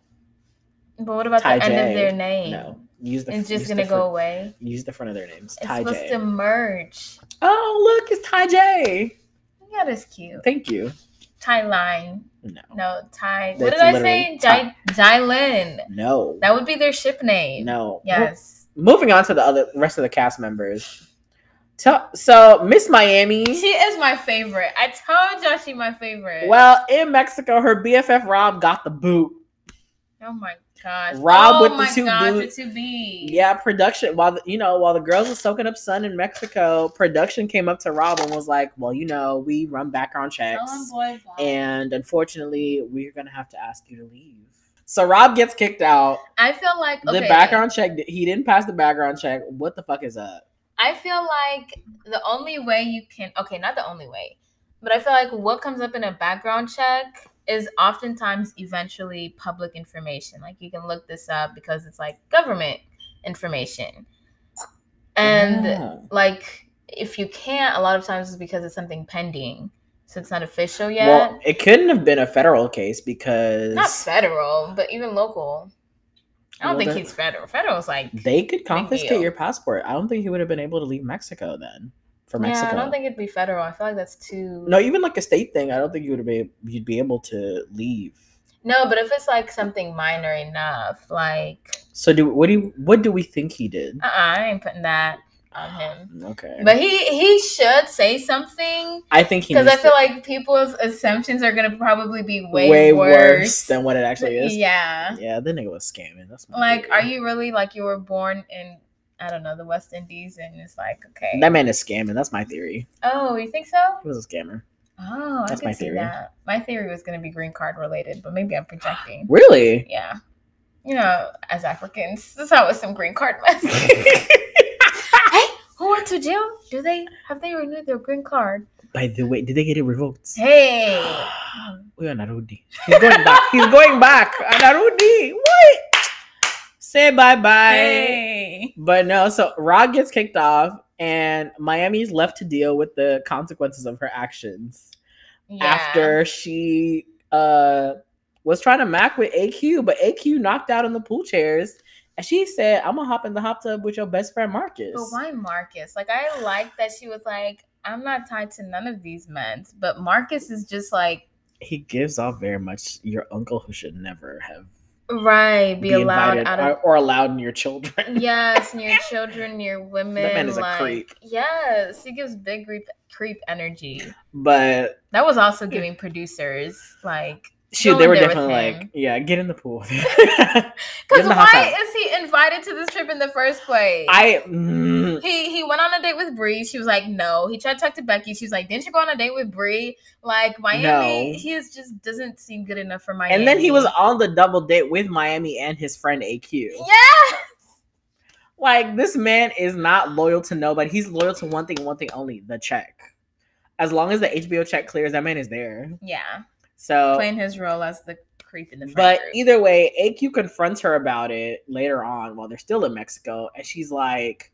But what about Ty the end of their name? No. It's just gonna go away. Use the front of their names. It's supposed to merge. Oh, look, it's Ty J. Yeah, that's cute. Thank you. Ty Line. No, Ty. What did I say? Jalen. No. That would be their ship name. No. Yes. Moving on to the rest of the cast members. So Miss Miami. She is my favorite. I told y'all she's my favorite. Well, in Mexico, her BFF Rob got the boot. Oh my gosh. Rob with the two boots. The 2B. Yeah, production. While the girls were soaking up sun in Mexico, production came up to Rob and was like, well, we run background checks. And unfortunately, we're going to have to ask you to leave. So Rob gets kicked out. I feel like the background check, he didn't pass the background check. What the fuck is up? I feel like the only way you can, not the only way, but I feel like what comes up in a background check is oftentimes eventually public information. Like you can look this up because it's like government information. And like if you can't, a lot of times it's because it's something pending. So it's not official yet. Well, it couldn't have been a federal case because... Not federal, but even local. I don't think he's federal. Federal's like... They could confiscate your passport. I don't think he would have been able to leave Mexico then. For Mexico. Yeah, I don't think it'd be federal. I feel like that's too... No, even like a state thing, I don't think you'd be able to leave. No, but if it's like something minor enough, like... So what do we think he did? I ain't putting that on him. Okay. But he should say something. I think he because I feel like people's assumptions are gonna probably be way worse than what it actually is. Yeah. Yeah, the nigga was scamming. That's like, are you really like you were born in I don't know the West Indies and it's like okay. That man is scamming. That's my theory. Oh, you think so? He was a scammer. Oh, that's my theory. That. My theory was gonna be green card related, but maybe I'm projecting. Really? Yeah. As Africans, this is how with some green card mess. Hey, who went to jail? Have they renewed their green card? By the way, did they get it revoked? Hey. We are Narudi. He's going back. He's going back. Narudi. What? Say bye-bye. Hey. But no, so Rod gets kicked off and Miami's left to deal with the consequences of her actions. Yeah. After she was trying to mac with AQ, but AQ knocked out in the pool chairs. And she said, I'm going to hop in the hot tub with your best friend, Marcus. But why Marcus? Like, I like that she was like, I'm not tied to none of these men. But Marcus is just like... He gives off very much your uncle who should never have Right, be allowed invited out of or allowed near children. yes, near children, near women. That man is like, a creep. Yes, he gives big creep energy. But that was also giving producers like they were definitely like, yeah, get in the pool. Because why is he invited to this trip in the first place? He went on a date with Bree. She was like, no. He tried to talk to Becky. She was like, didn't you go on a date with Bree? Like, Miami, no. he just doesn't seem good enough for Miami. And then he was on the double date with Miami and his friend AQ. Yes! Like, this man is not loyal to nobody. He's loyal to one thing only, the check. As long as the HBO check clears, that man is there. Yeah. So playing his role as the creep in the friend But group. either way, AQ confronts her about it later on while they're still in Mexico. And she's like,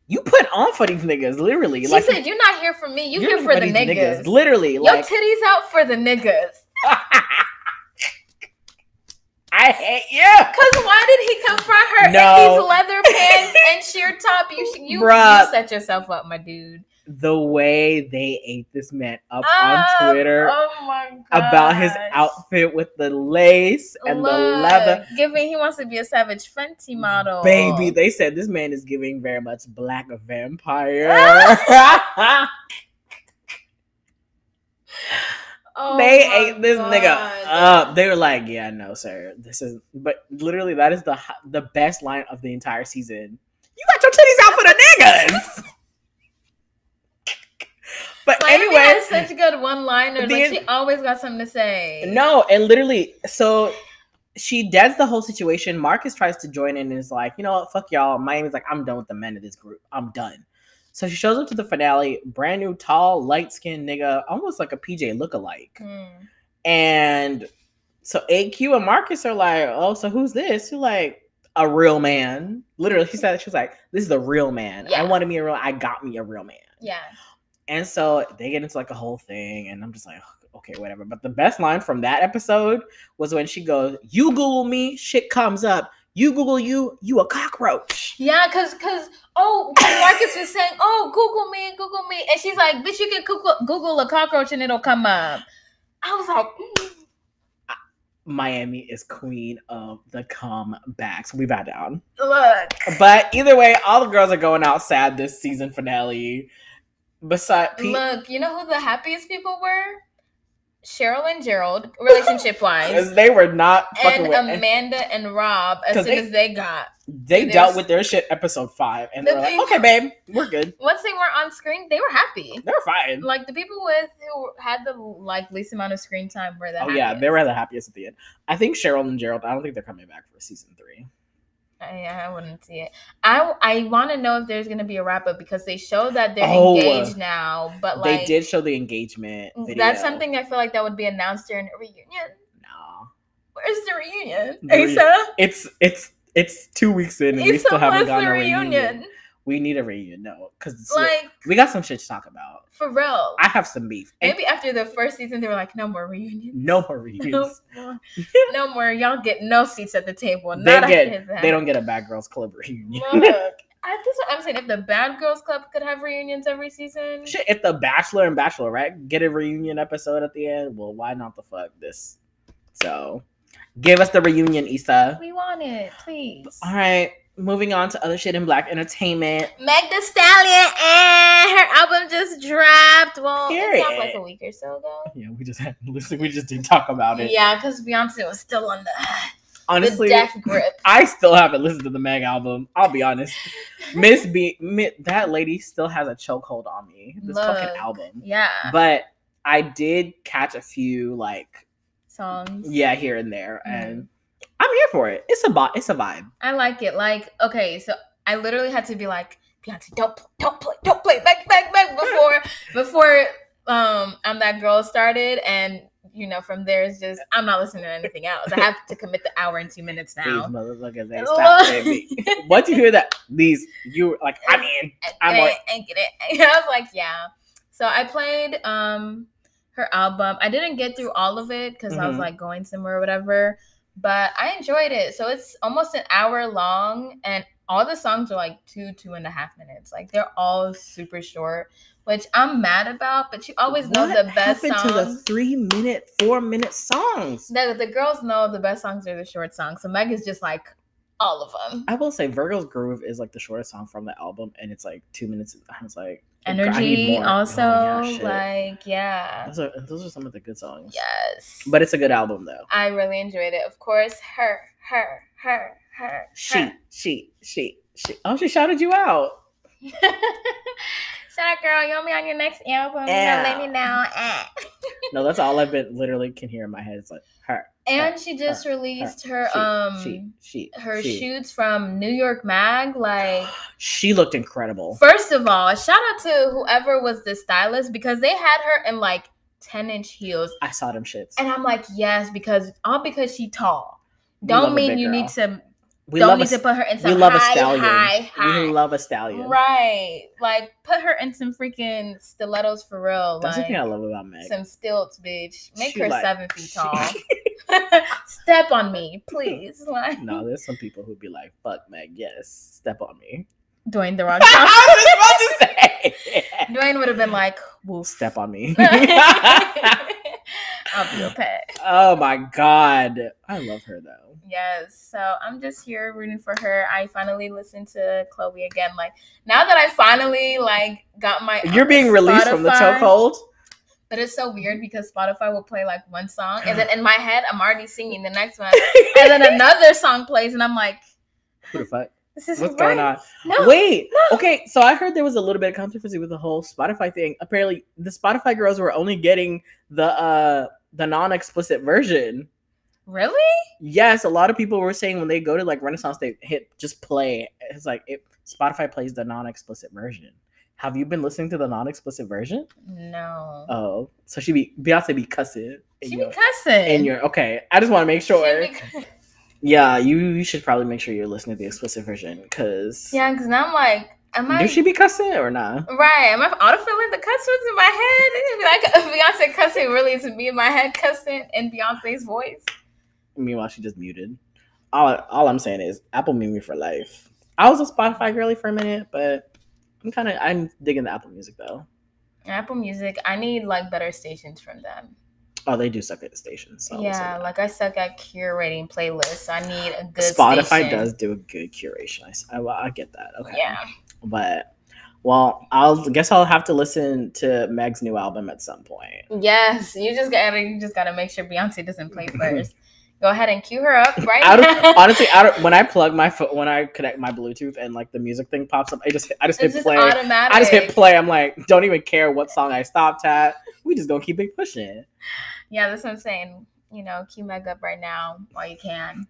you put on for these niggas, literally. She like, said, you're not here for me. You're here for the niggas. Literally. Your titties out for the niggas. I hate you. Because why did he confront her in these leather pants and sheer top? You set yourself up, my dude. The way they ate this man up on Twitter about his outfit with the lace and the leather. Giving he wants to be a Savage Fenty model. Baby, they said this man is giving very much Black Vampire. They ate this nigga up. They were like, yeah, no, sir. This is, but literally that is the best line of the entire season. You got your titties out for the niggas. But anyway, has such good one-liners. Like she always got something to say. No, and literally, so she deads the whole situation. Marcus tries to join in and is like, you know what, fuck y'all. Miami's like, I'm done with the men of this group. I'm done. So she shows up to the finale, brand new, tall, light-skinned nigga, almost like a PJ lookalike. And so AQ and Marcus are like, oh, so who's this? You're like, a real man. Literally, she was like, this is a real man. Yeah. I got me a real man. Yeah. And so they get into like a whole thing, and I'm just like, okay, whatever. But the best line from that episode was when she goes, you Google me, shit comes up. You Google you a cockroach. Yeah, cause Marcus was saying, oh, Google me. And she's like, bitch, you can Google a cockroach and it'll come up. I was like, Miami is queen of the comebacks. We bow down. Look. But either way, all the girls are going out sad this season finale. Look, you know who the happiest people were? Cheryl and Gerald, relationship-wise. They were not fucking with Amanda and Rob, as soon as they got. They dealt with their shit episode 5. And they were like, okay, babe, we're good. Once they were on screen, they were happy. They were fine. Like, the people who had the least amount of screen time were the happiest. Yeah, they were the happiest at the end. I think Cheryl and Gerald, I don't think they're coming back for season 3. I wouldn't see it. I want to know if there's going to be a wrap up because they show that they're engaged now, but like they did show the engagement video. That's something I feel like that would be announced during a reunion. No, where's the reunion, Asa? It's 2 weeks in and we still haven't gotten a reunion. We need a reunion, no, because we got some shit to talk about. For real, I have some beef. Maybe after the first season, they were like, "No more reunions. No more reunions. No more. Y'all get no seats at the table. They don't get a Bad Girls Club reunion. Look, that's what I'm saying. If the Bad Girls Club could have reunions every season, shit. If the Bachelor and Bachelorette get a reunion episode at the end, well, why not the fuck this? So, give us the reunion, Issa. We want it, please. All right. Moving on to other shit in Black entertainment. Meg Thee Stallion and her album just dropped. Well, it dropped like a week or so ago. Yeah, we just had to listen. We just didn't talk about it. Yeah, because Beyonce was still on honestly, the death grip. I still haven't listened to the Meg album. I'll be honest. That lady still has a chokehold on me. This fucking album. Yeah. But I did catch a few songs. Yeah, here and there, and I'm here for it. It's a vibe. I like it. Like, okay, so I literally had to be like, Beyonce, don't play back before I'm That Girl started, and from there it's just I'm not listening to anything else. I have to commit the hour and 2 minutes now. These motherfuckers ain't stop baby. Once you hear that, you like, I'm in. I get it. I was like, yeah. So I played her album. I didn't get through all of it because I was like going somewhere or whatever. But I enjoyed it. So it's almost an hour long, and all the songs are like 2.5 minutes. Like they're all super short, which I'm mad about. But you always know the best songs. What happened to the 3-minute, 4-minute songs? The girls know the best songs are the short songs. So Meg is just like all of them. I will say Virgo's Groove is like the shortest song from the album, and it's like 2 minutes. I was like, Energy also, those are some of the good songs. Yes, but it's a good album though. I really enjoyed it. Of course, her. She. Oh, she shouted you out. Shut up, girl. You want me on your next album? Let me know. No, that's all I've been literally can hear in my head. It's like her. And she just released her shoots from New York Mag. Like, she looked incredible. First of all, shout out to whoever was the stylist, because they had her in like 10-inch heels. I saw them shits, and I'm like, yes, because she tall. Don't mean you need to. We don't need to put her in some high. We love a stallion. Right. Like, put her in some freaking stilettos for real. That's like, the thing I love about Meg. Some stilts, bitch. Make her 7 feet tall. Step on me, please. Like, no, there's some people who'd be like, fuck Meg, yes, step on me. Dwayne the Rock Johnson. I was about to say. Dwayne would have been like, woof. Step on me. I'll be your pet. Oh my God. I love her though. Yes. So I'm just here rooting for her. I finally listened to Chloe again. Like, now that I finally like got my You're being released from the chokehold. But it's so weird because Spotify will play like one song, and then in my head I'm already singing the next one, and then another song plays, and I'm like, who the fuck? What's going on? No, Wait. No. Okay, so I heard there was a little bit of controversy with the whole Spotify thing. Apparently, the Spotify girls were only getting the non-explicit version. Really? Yes, a lot of people were saying when they go to like Renaissance, they hit just play. It's like Spotify plays the non-explicit version. Have you been listening to the non-explicit version? No. Oh, so Beyonce be cussing. She be cussing. Okay. I just want to make sure. Yeah, you should probably make sure you're listening to the explicit version, because now I'm like, does she be cussing or not? Right. Am I autofilling the cuss words in my head? Like Beyonce cussing really is me in my head cussing in Beyonce's voice. Meanwhile, she just muted. All I'm saying is Apple Mimi for life. I was a Spotify girly for a minute, but I'm digging the Apple Music though. Apple Music, I need like better stations from them. Oh, they do suck at the stations. So yeah, like I suck at curating playlists. I need a good Spotify station. does do a good curation. I get that. Okay. Yeah. But I guess I'll have to listen to Meg's new album at some point. Yes, you just gotta make sure Beyonce doesn't play first. Go ahead and cue her up right now. Honestly, when I plug my phone, when I connect my Bluetooth and like the music thing pops up, I just hit play. Automatic. I just hit play. I'm like, don't even care what song I stopped at. We just gonna keep it pushing. Yeah, that's what I'm saying. Cue Meg up right now while you can.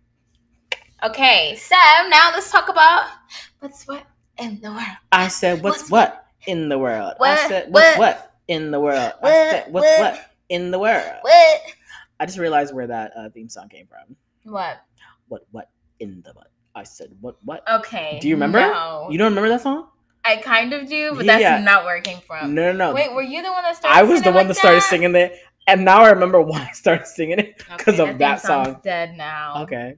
Okay, so now let's talk about what's what in the world. I said, what's what in the world? I said, what's what in the world? I said, what's what in the world? What? I just realized where that theme song came from. What? What in the what? I said, what? Okay. Do you remember? No. You don't remember that song? I kind of do, but that's not where it came from. No. Wait, were you the one that started singing it? I was the one that started singing it, and now I remember why I started singing it, because of that song. Dead now. Okay.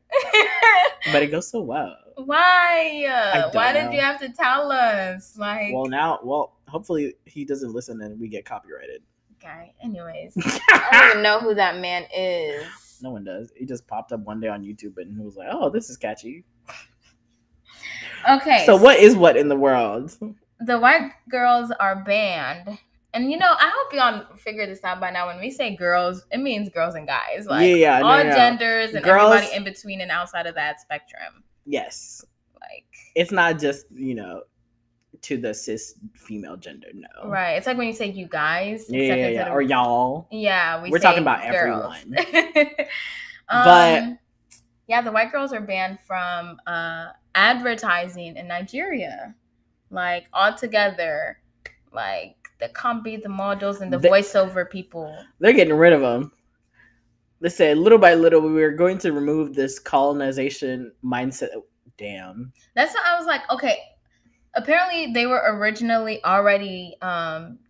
But it goes so well. Why? Why did you have to tell us? Like, well, hopefully he doesn't listen and we get copyrighted. Okay. Anyways, I don't even know who that man is. No one does. He just popped up one day on YouTube and was like, "Oh, this is catchy." Okay. So what is what in the world? The white girls are banned. And I hope y'all figure this out by now. When we say girls, it means girls and guys. Like all genders and girls, everybody in between and outside of that spectrum. Yes. Like, it's not just, to the cis female gender, no. Right. It's like when you say you guys. Yeah. Or y'all. Yeah. We're talking about girls. Everyone. But yeah, the white girls are banned from advertising in Nigeria. Like, altogether. Like, the combi, the models, and the voiceover people. They're getting rid of them. They say, little by little, we are going to remove this colonization mindset. Damn. That's what I was like, okay. Apparently, they were originally already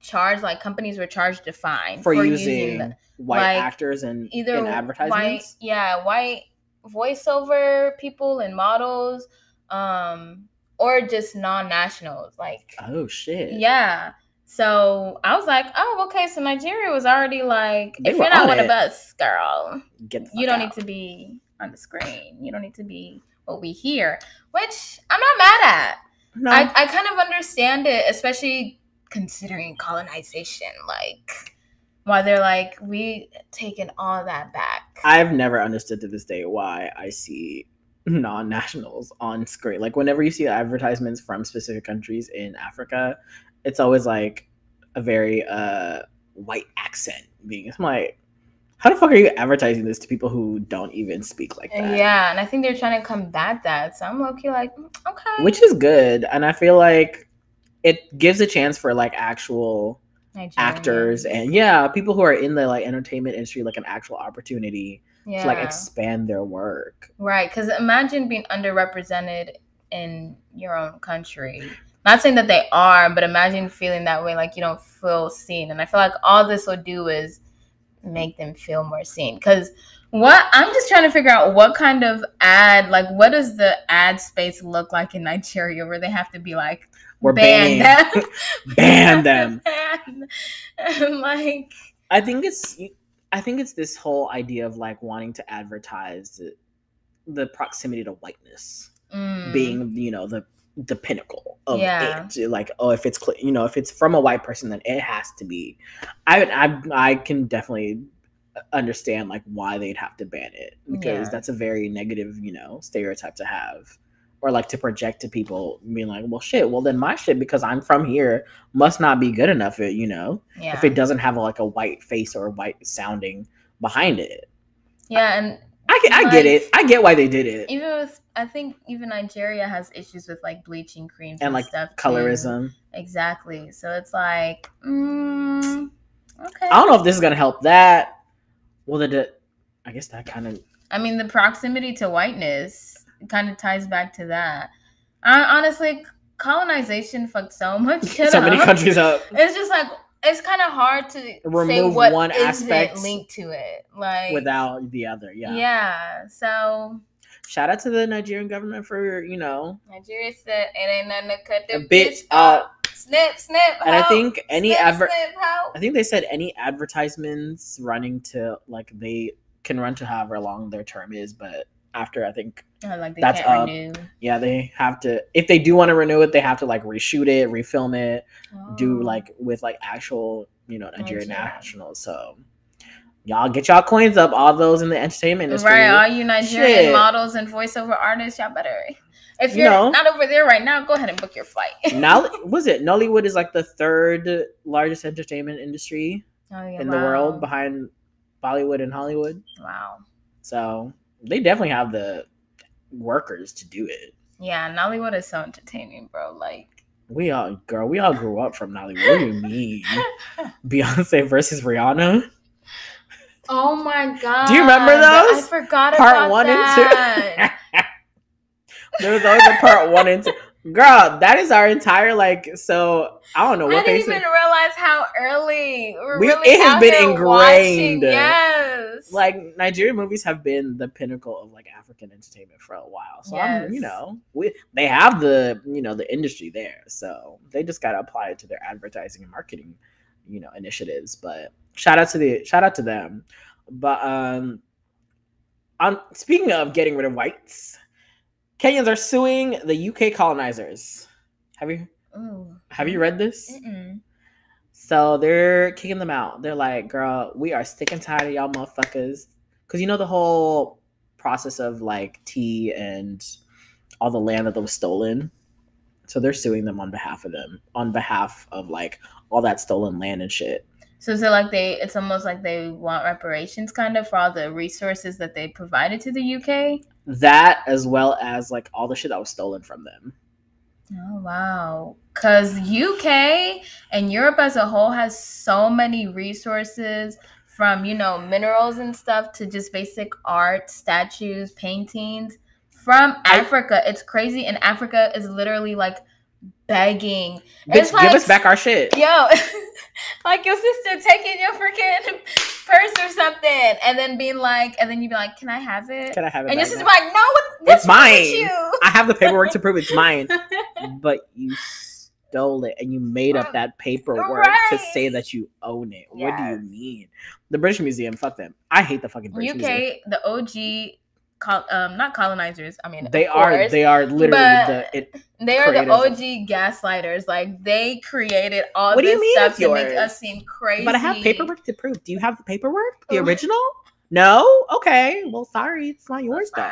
charged, like companies were charged a fine for using white actors in advertisements. White voiceover people and models, or just non-nationals. Like, oh shit, yeah. So I was like, oh, okay. So Nigeria was already like, if you're not one of us, girl, you don't need to be on the screen. You don't need to be what we hear, which I'm not mad at. No. I kind of understand it, especially considering colonization. Like, why they're like, we taking all that back. I've never understood to this day why I see non-nationals on screen. Like, whenever you see advertisements from specific countries in Africa, it's always like a very white accent being. I'm like, how the fuck are you advertising this to people who don't even speak like that? Yeah, and I think they're trying to combat that. So I'm low-key like, okay. Which is good. And I feel like it gives a chance for like actual actors and people who are in the like entertainment industry like an actual opportunity to like expand their work. Right, because imagine being underrepresented in your own country. Not saying that they are, but imagine feeling that way, like you don't feel seen. And I feel like all this will do is make them feel more seen. Because I'm just trying to figure out what kind of ad, like what does the ad space look like in Nigeria where they have to be like, we're ban them. Ban them. Like, I think it's this whole idea of like wanting to advertise the proximity to whiteness being, you know, the pinnacle of it. Like, oh, if it's, you know, if it's from a white person, then it has to be. I can definitely understand like why they'd have to ban it, because that's a very negative, you know, stereotype to have, or like to project to people being like, well shit, well then my shit, because I'm from here, must not be good enough, you know, if it doesn't have like a white face or a white sounding behind it. And I get it. I get why they did it. Even with, I think even Nigeria has issues with like bleaching creams and like stuff colorism. Too. Exactly. So it's like, okay. I don't know if this is gonna help that. Well, I guess that kind of. I mean, the proximity to whiteness kind of ties back to that. Honestly, colonization fucked so much shit so many countries up. It's just like, it's kind of hard to remove say what one aspect linked to it, like without the other. Yeah. So shout out to the Nigerian government for, you know. Nigeria said it ain't nothing to cut the bitch up. Snip, snip. And help. I think I think they said any advertisements running to like they can run to however long their term is, but after I think like that's up. Renew. Yeah, they have to, if they do want to renew it, they have to like reshoot it, refilm it, do like with like actual, you know, Nigerian nationals. So y'all get y'all coins up, all those in the entertainment industry. Right, all you Nigerian models and voiceover artists, y'all better. If you're not over there right now, go ahead and book your flight. Nollywood is like the third largest entertainment industry in the world, behind Bollywood and Hollywood. Wow. So they definitely have the workers to do it. Yeah, Nollywood is so entertaining, bro. Like, we all grew up from Nollywood. What do you mean? Beyonce versus Rihanna. Oh my god! Do you remember those? I forgot part about 1 that. and 2. There was always a part 1 and 2. Girl, that is our entire like. So I don't know what they said. I didn't even realize how early it has been ingrained. Watching. Yes, like Nigerian movies have been the pinnacle of like African entertainment for a while. So you know, they have the, you know, the industry there. So they just got to apply it to their advertising and marketing, you know, initiatives. But shout out to them. But speaking of getting rid of whites, Kenyans are suing the UK colonizers. Have you read this? Mm-mm. So they're kicking them out. They're like, girl, we are sick and tired of y'all motherfuckers. Because you know the whole process of like tea and all the land that was stolen. So they're suing them on behalf of like all that stolen land and shit. So is it like it's almost like they want reparations kind of for all the resources that they provided to the UK? That, as well as like all the shit that was stolen from them. Oh, wow. Because UK and Europe as a whole has so many resources, from, you know, minerals and stuff to just basic art, statues, paintings from Africa. It's crazy. And Africa is literally like begging. Bitch, give us back our shit. Yo, like your sister taking your freaking purse or something, and then being like, and then you'd be like, "Can I have it? Can I have it?" And your back sister's now? like, "No, It's mine. you." I have the paperwork to prove it's mine. But you stole it and you made up that paperwork to say that you own it. What do you mean? The British Museum, fuck them. I hate the fucking British Museum. The OG. Not colonizers. I mean, they are literally they are the OG gaslighters. Like, they created all this stuff to make us seem crazy. But I have paperwork to prove. Do you have the paperwork? The original? No? Okay. Well, sorry, it's not yours then.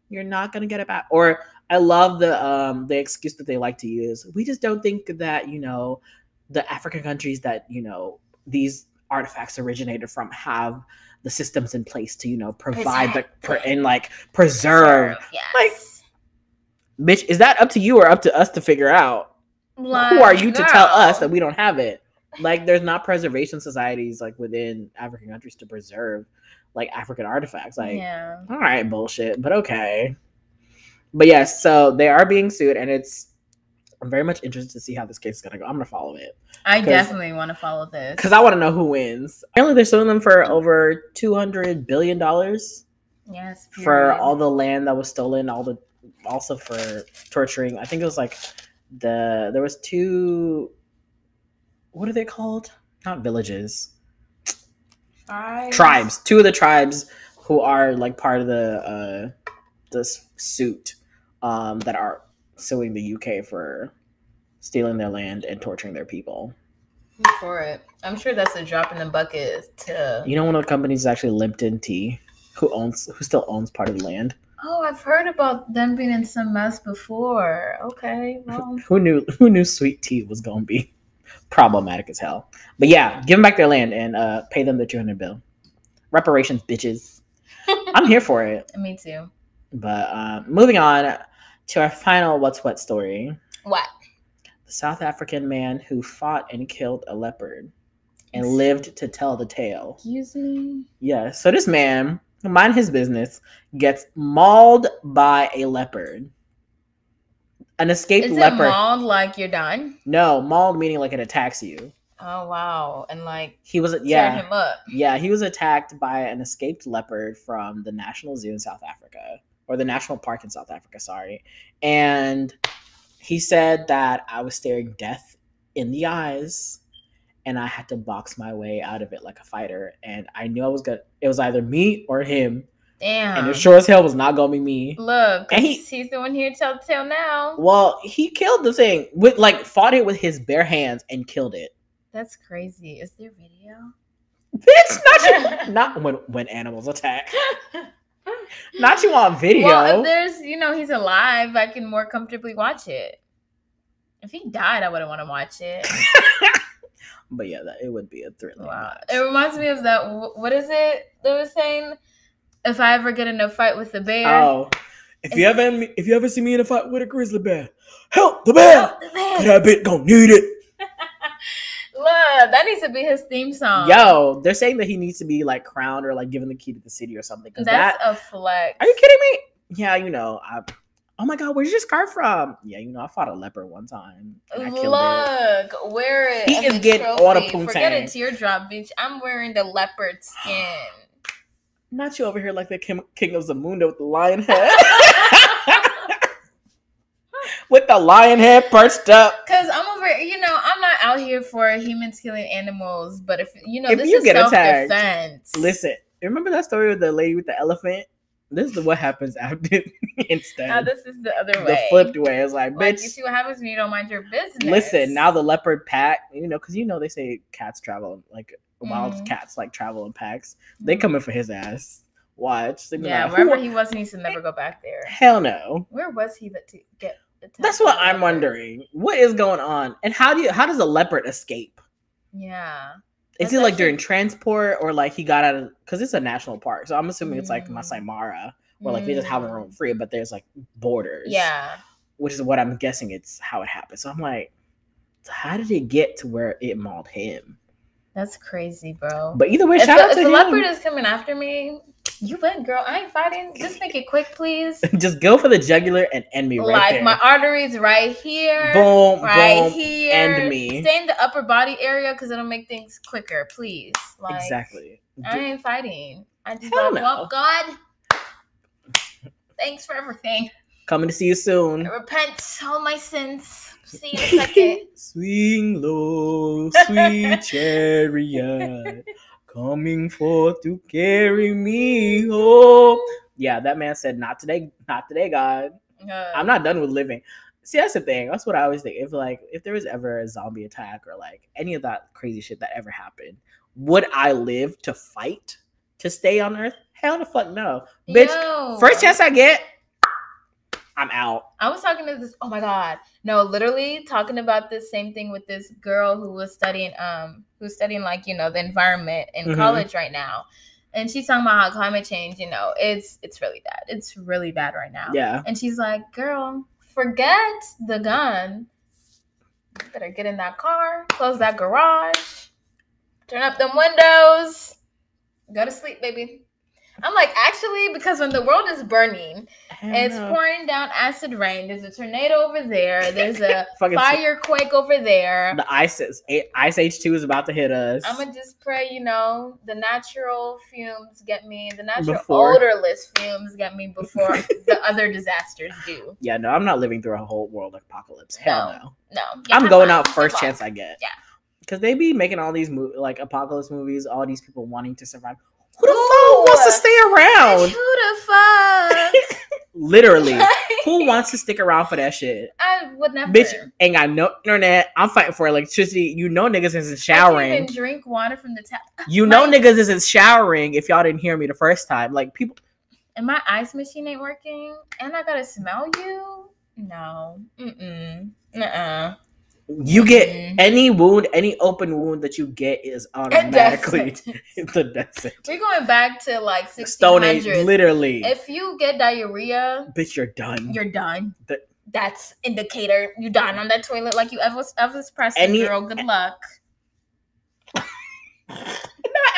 You're not gonna get it back. Or I love the excuse that they like to use. We just don't think that, you know, the African countries that, you know, these artifacts originated from have the systems in place to, you know, provide preserve. Yes. Like, bitch, is that up to you or up to us to figure out? Like, who are you to tell us that we don't have it? Like, there's not preservation societies like within African countries to preserve like African artifacts. Like, all right, bullshit, but okay. But yes, so they are being sued, and I'm very much interested to see how this case is gonna go. I'm gonna follow it. I definitely want to follow this because I want to know who wins. Apparently, they're suing them for over $200 billion. Yes, for all the land that was stolen, also for torturing. I think it was like there was 2. What are they called? Not villages. Tribes. 2 of the tribes who are like part of the this suit that are suing the UK for stealing their land and torturing their people. For it, I'm sure that's a drop in the bucket. You know, one of the companies is actually Lipton Tea, who still owns part of the land. Oh, I've heard about them being in some mess before. Okay, well, who knew sweet tea was gonna be problematic as hell? But yeah, give them back their land and pay them the $200 billion reparations, bitches. I'm here for it. Me too. But moving on to our final what's what story. What? The South African man who fought and killed a leopard and lived to tell the tale. Excuse me? Yeah, so this man, mind his business, gets mauled by a leopard. An escaped leopard. Is it mauled like you're done? No, mauled meaning like it attacks you. Oh, wow. And like he was tear him up. Yeah, he was attacked by an escaped leopard from the National Zoo in South Africa. Or the National Park in South Africa, sorry. And he said that I was staring death in the eyes and I had to box my way out of it like a fighter. And I knew it was either me or him. Damn. And it sure as hell was not going to be me. Look, and he's the one here to tell the tale now. Well, he killed the thing. Fought it with his bare hands and killed it. That's crazy. Is there video? Bitch, not when animals attack. Not you on video. Well, if there's, he's alive, I can more comfortably watch it. If he died, I wouldn't want to watch it. But yeah, it would be a thrilling watch. It reminds me of that, what is it they were saying? If I ever get in a fight with a bear. Oh, if you ever see me in a fight with a grizzly bear, help the bear. Help the bear. That bitch gonna need it. Look, that needs to be his theme song. Yo, they're saying that he needs to be like crowned or like given the key to the city or something. That's a flex. Are you kidding me? Yeah, oh my God, where's your scarf from? Yeah, I fought a leopard one time. And I killed it. Look, wear it. He is getting all the poontang. Forget a teardrop, bitch. I'm wearing the leopard skin. Not you over here like the King of Zamunda with the lion head. With the lion head perched up. Because I'm over, I'm not out here for humans killing animals, but if you is get self-defense. Attacked, listen, remember that story with the lady with the elephant? This is what happens after instead. Now this is the other way. The flipped way. It's like, bitch. You see what happens when you don't mind your business. Listen, now the leopard pack, because they say cats travel, like wild cats like travel in packs. They coming for his ass. Watch. Yeah, wherever he was, he needs to never go back there. Hell no. Where was he to get attacked? That's what I'm wondering. What is going on? And how does a leopard escape? Yeah. Is it like during transport or like he got out of, because it's a national park. So I'm assuming it's like Masai Mara where like they just have their own free, but there's like borders. Yeah. Which is what I'm guessing it's how it happened. So I'm like, how did it get to where it mauled him? That's crazy, bro. But either way, shout out to him. If the leopard is coming after me, You win, girl. I ain't fighting. Just make it quick, please. Just go for the jugular and end me right there. Like my arteries right here. Boom, right boom, here. end me. Stay in the upper body area because it'll make things quicker, please. Like, exactly. I ain't fighting. I just Hell like, well, no. God, thanks for everything. Coming to see you soon. I repent all my sins. See you in a second. Swing low, sweet chariot, coming forth to carry me home. Yeah, that man said, not today, God. I'm not done with living. See, that's the thing. That's what I always think. If there was ever a zombie attack or like any of that crazy shit that ever happened, would I live to fight to stay on Earth? Hell the fuck no. Bitch, first chance I get, I'm out. I was talking to this. Oh my God. No, literally talking about this same thing with this girl who was studying like, you know, the environment in college right now. And she's talking about how climate change, you know, it's really bad. It's really bad right now. Yeah. And she's like, girl, forget the gun. You better get in that car, close that garage, turn up them windows, go to sleep, baby. I'm like, actually, because when the world is burning, it's pouring down acid rain. There's a tornado over there. There's a firequake over there. The Ice Age 2 is about to hit us. I'm going to just pray, you know, the natural fumes get me, the natural odorless fumes get me before the other disasters do. Yeah, no, I'm not living through a whole world apocalypse. Hell no. No. I'm going out first chance I get. Yeah. Because they be making all these like apocalypse movies, all these people wanting to survive. Who the fuck wants to stay around? Who the fuck? Literally. Who wants to stick around for that shit? I would never. Bitch, ain't got no internet. I'm fighting for electricity. You know niggas isn't showering. I can't even drink water from the tap. You know niggas isn't showering if y'all didn't hear me the first time. Like, people... And my ice machine ain't working? And I gotta smell you? No. Nuh-uh. You get any wound, any open wound that you get is automatically the death sentence. We're going back to like 1600s. Stone Age, literally. If you get diarrhea, bitch, you're done. You're done. That's indicator you died on that toilet like you Elvis Presley, girl. Good luck. Not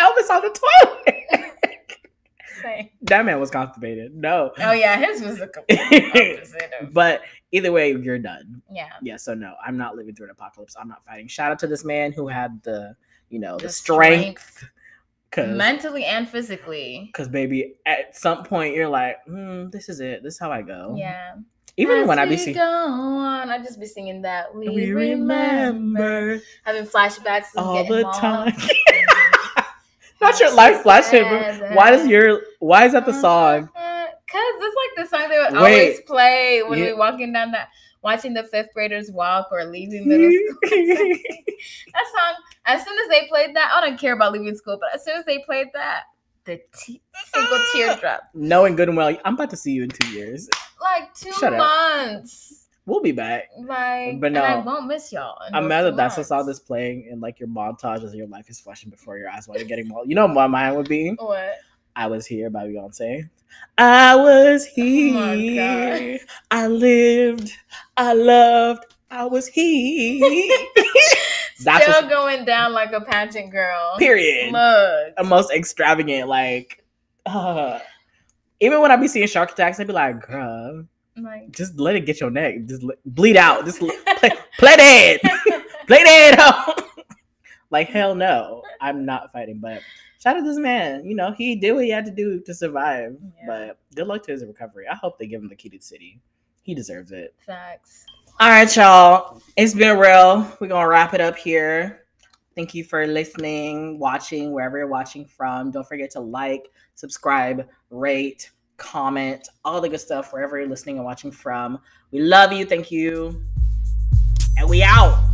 Elvis on the toilet. That man was constipated. No. Oh yeah, his was the complete opposite. But either way, you're done. Yeah. Yeah. So no, I'm not living through an apocalypse. I'm not fighting. Shout out to this man who had the strength. Mentally and physically. Because baby, at some point you're like, this is it. This is how I go. Yeah. Even when I be singing, I just be singing that we remember having flashbacks all the time. Not your life flashing. Why is that the song? Cause it's like the song they would always play when we walking down watching the fifth graders walk or leaving middle school. That song, as soon as they played that, I don't care about leaving school, but as soon as they played that, the single teardrop. Knowing good and well, I'm about to see you in 2 years. Like 2 months. We'll be back. But no, I won't miss y'all. I'm mad that that's the song that's playing and like your montage as your life is flashing before your eyes while you're getting mauled. You know what mine would be? What? I Was Here by Beyonce. I was here. Oh, I lived. I loved. I was here. Still going down like a pageant girl. Period. Look. The most extravagant, like, even when I be seeing shark attacks, I be like, girl, like, just let it get your neck. Just bleed out. Just play dead. Play dead out. Like, hell no. I'm not fighting. But shout out to this man. You know, he did what he had to do to survive. Yeah. But good luck to his recovery. I hope they give him the key to the city. He deserves it. Facts. All right, y'all. It's been real. We're going to wrap it up here. Thank you for listening, watching, wherever you're watching from. Don't forget to like, subscribe, rate, comment, all the good stuff wherever you're listening and watching from. We love you. Thank you. And we out.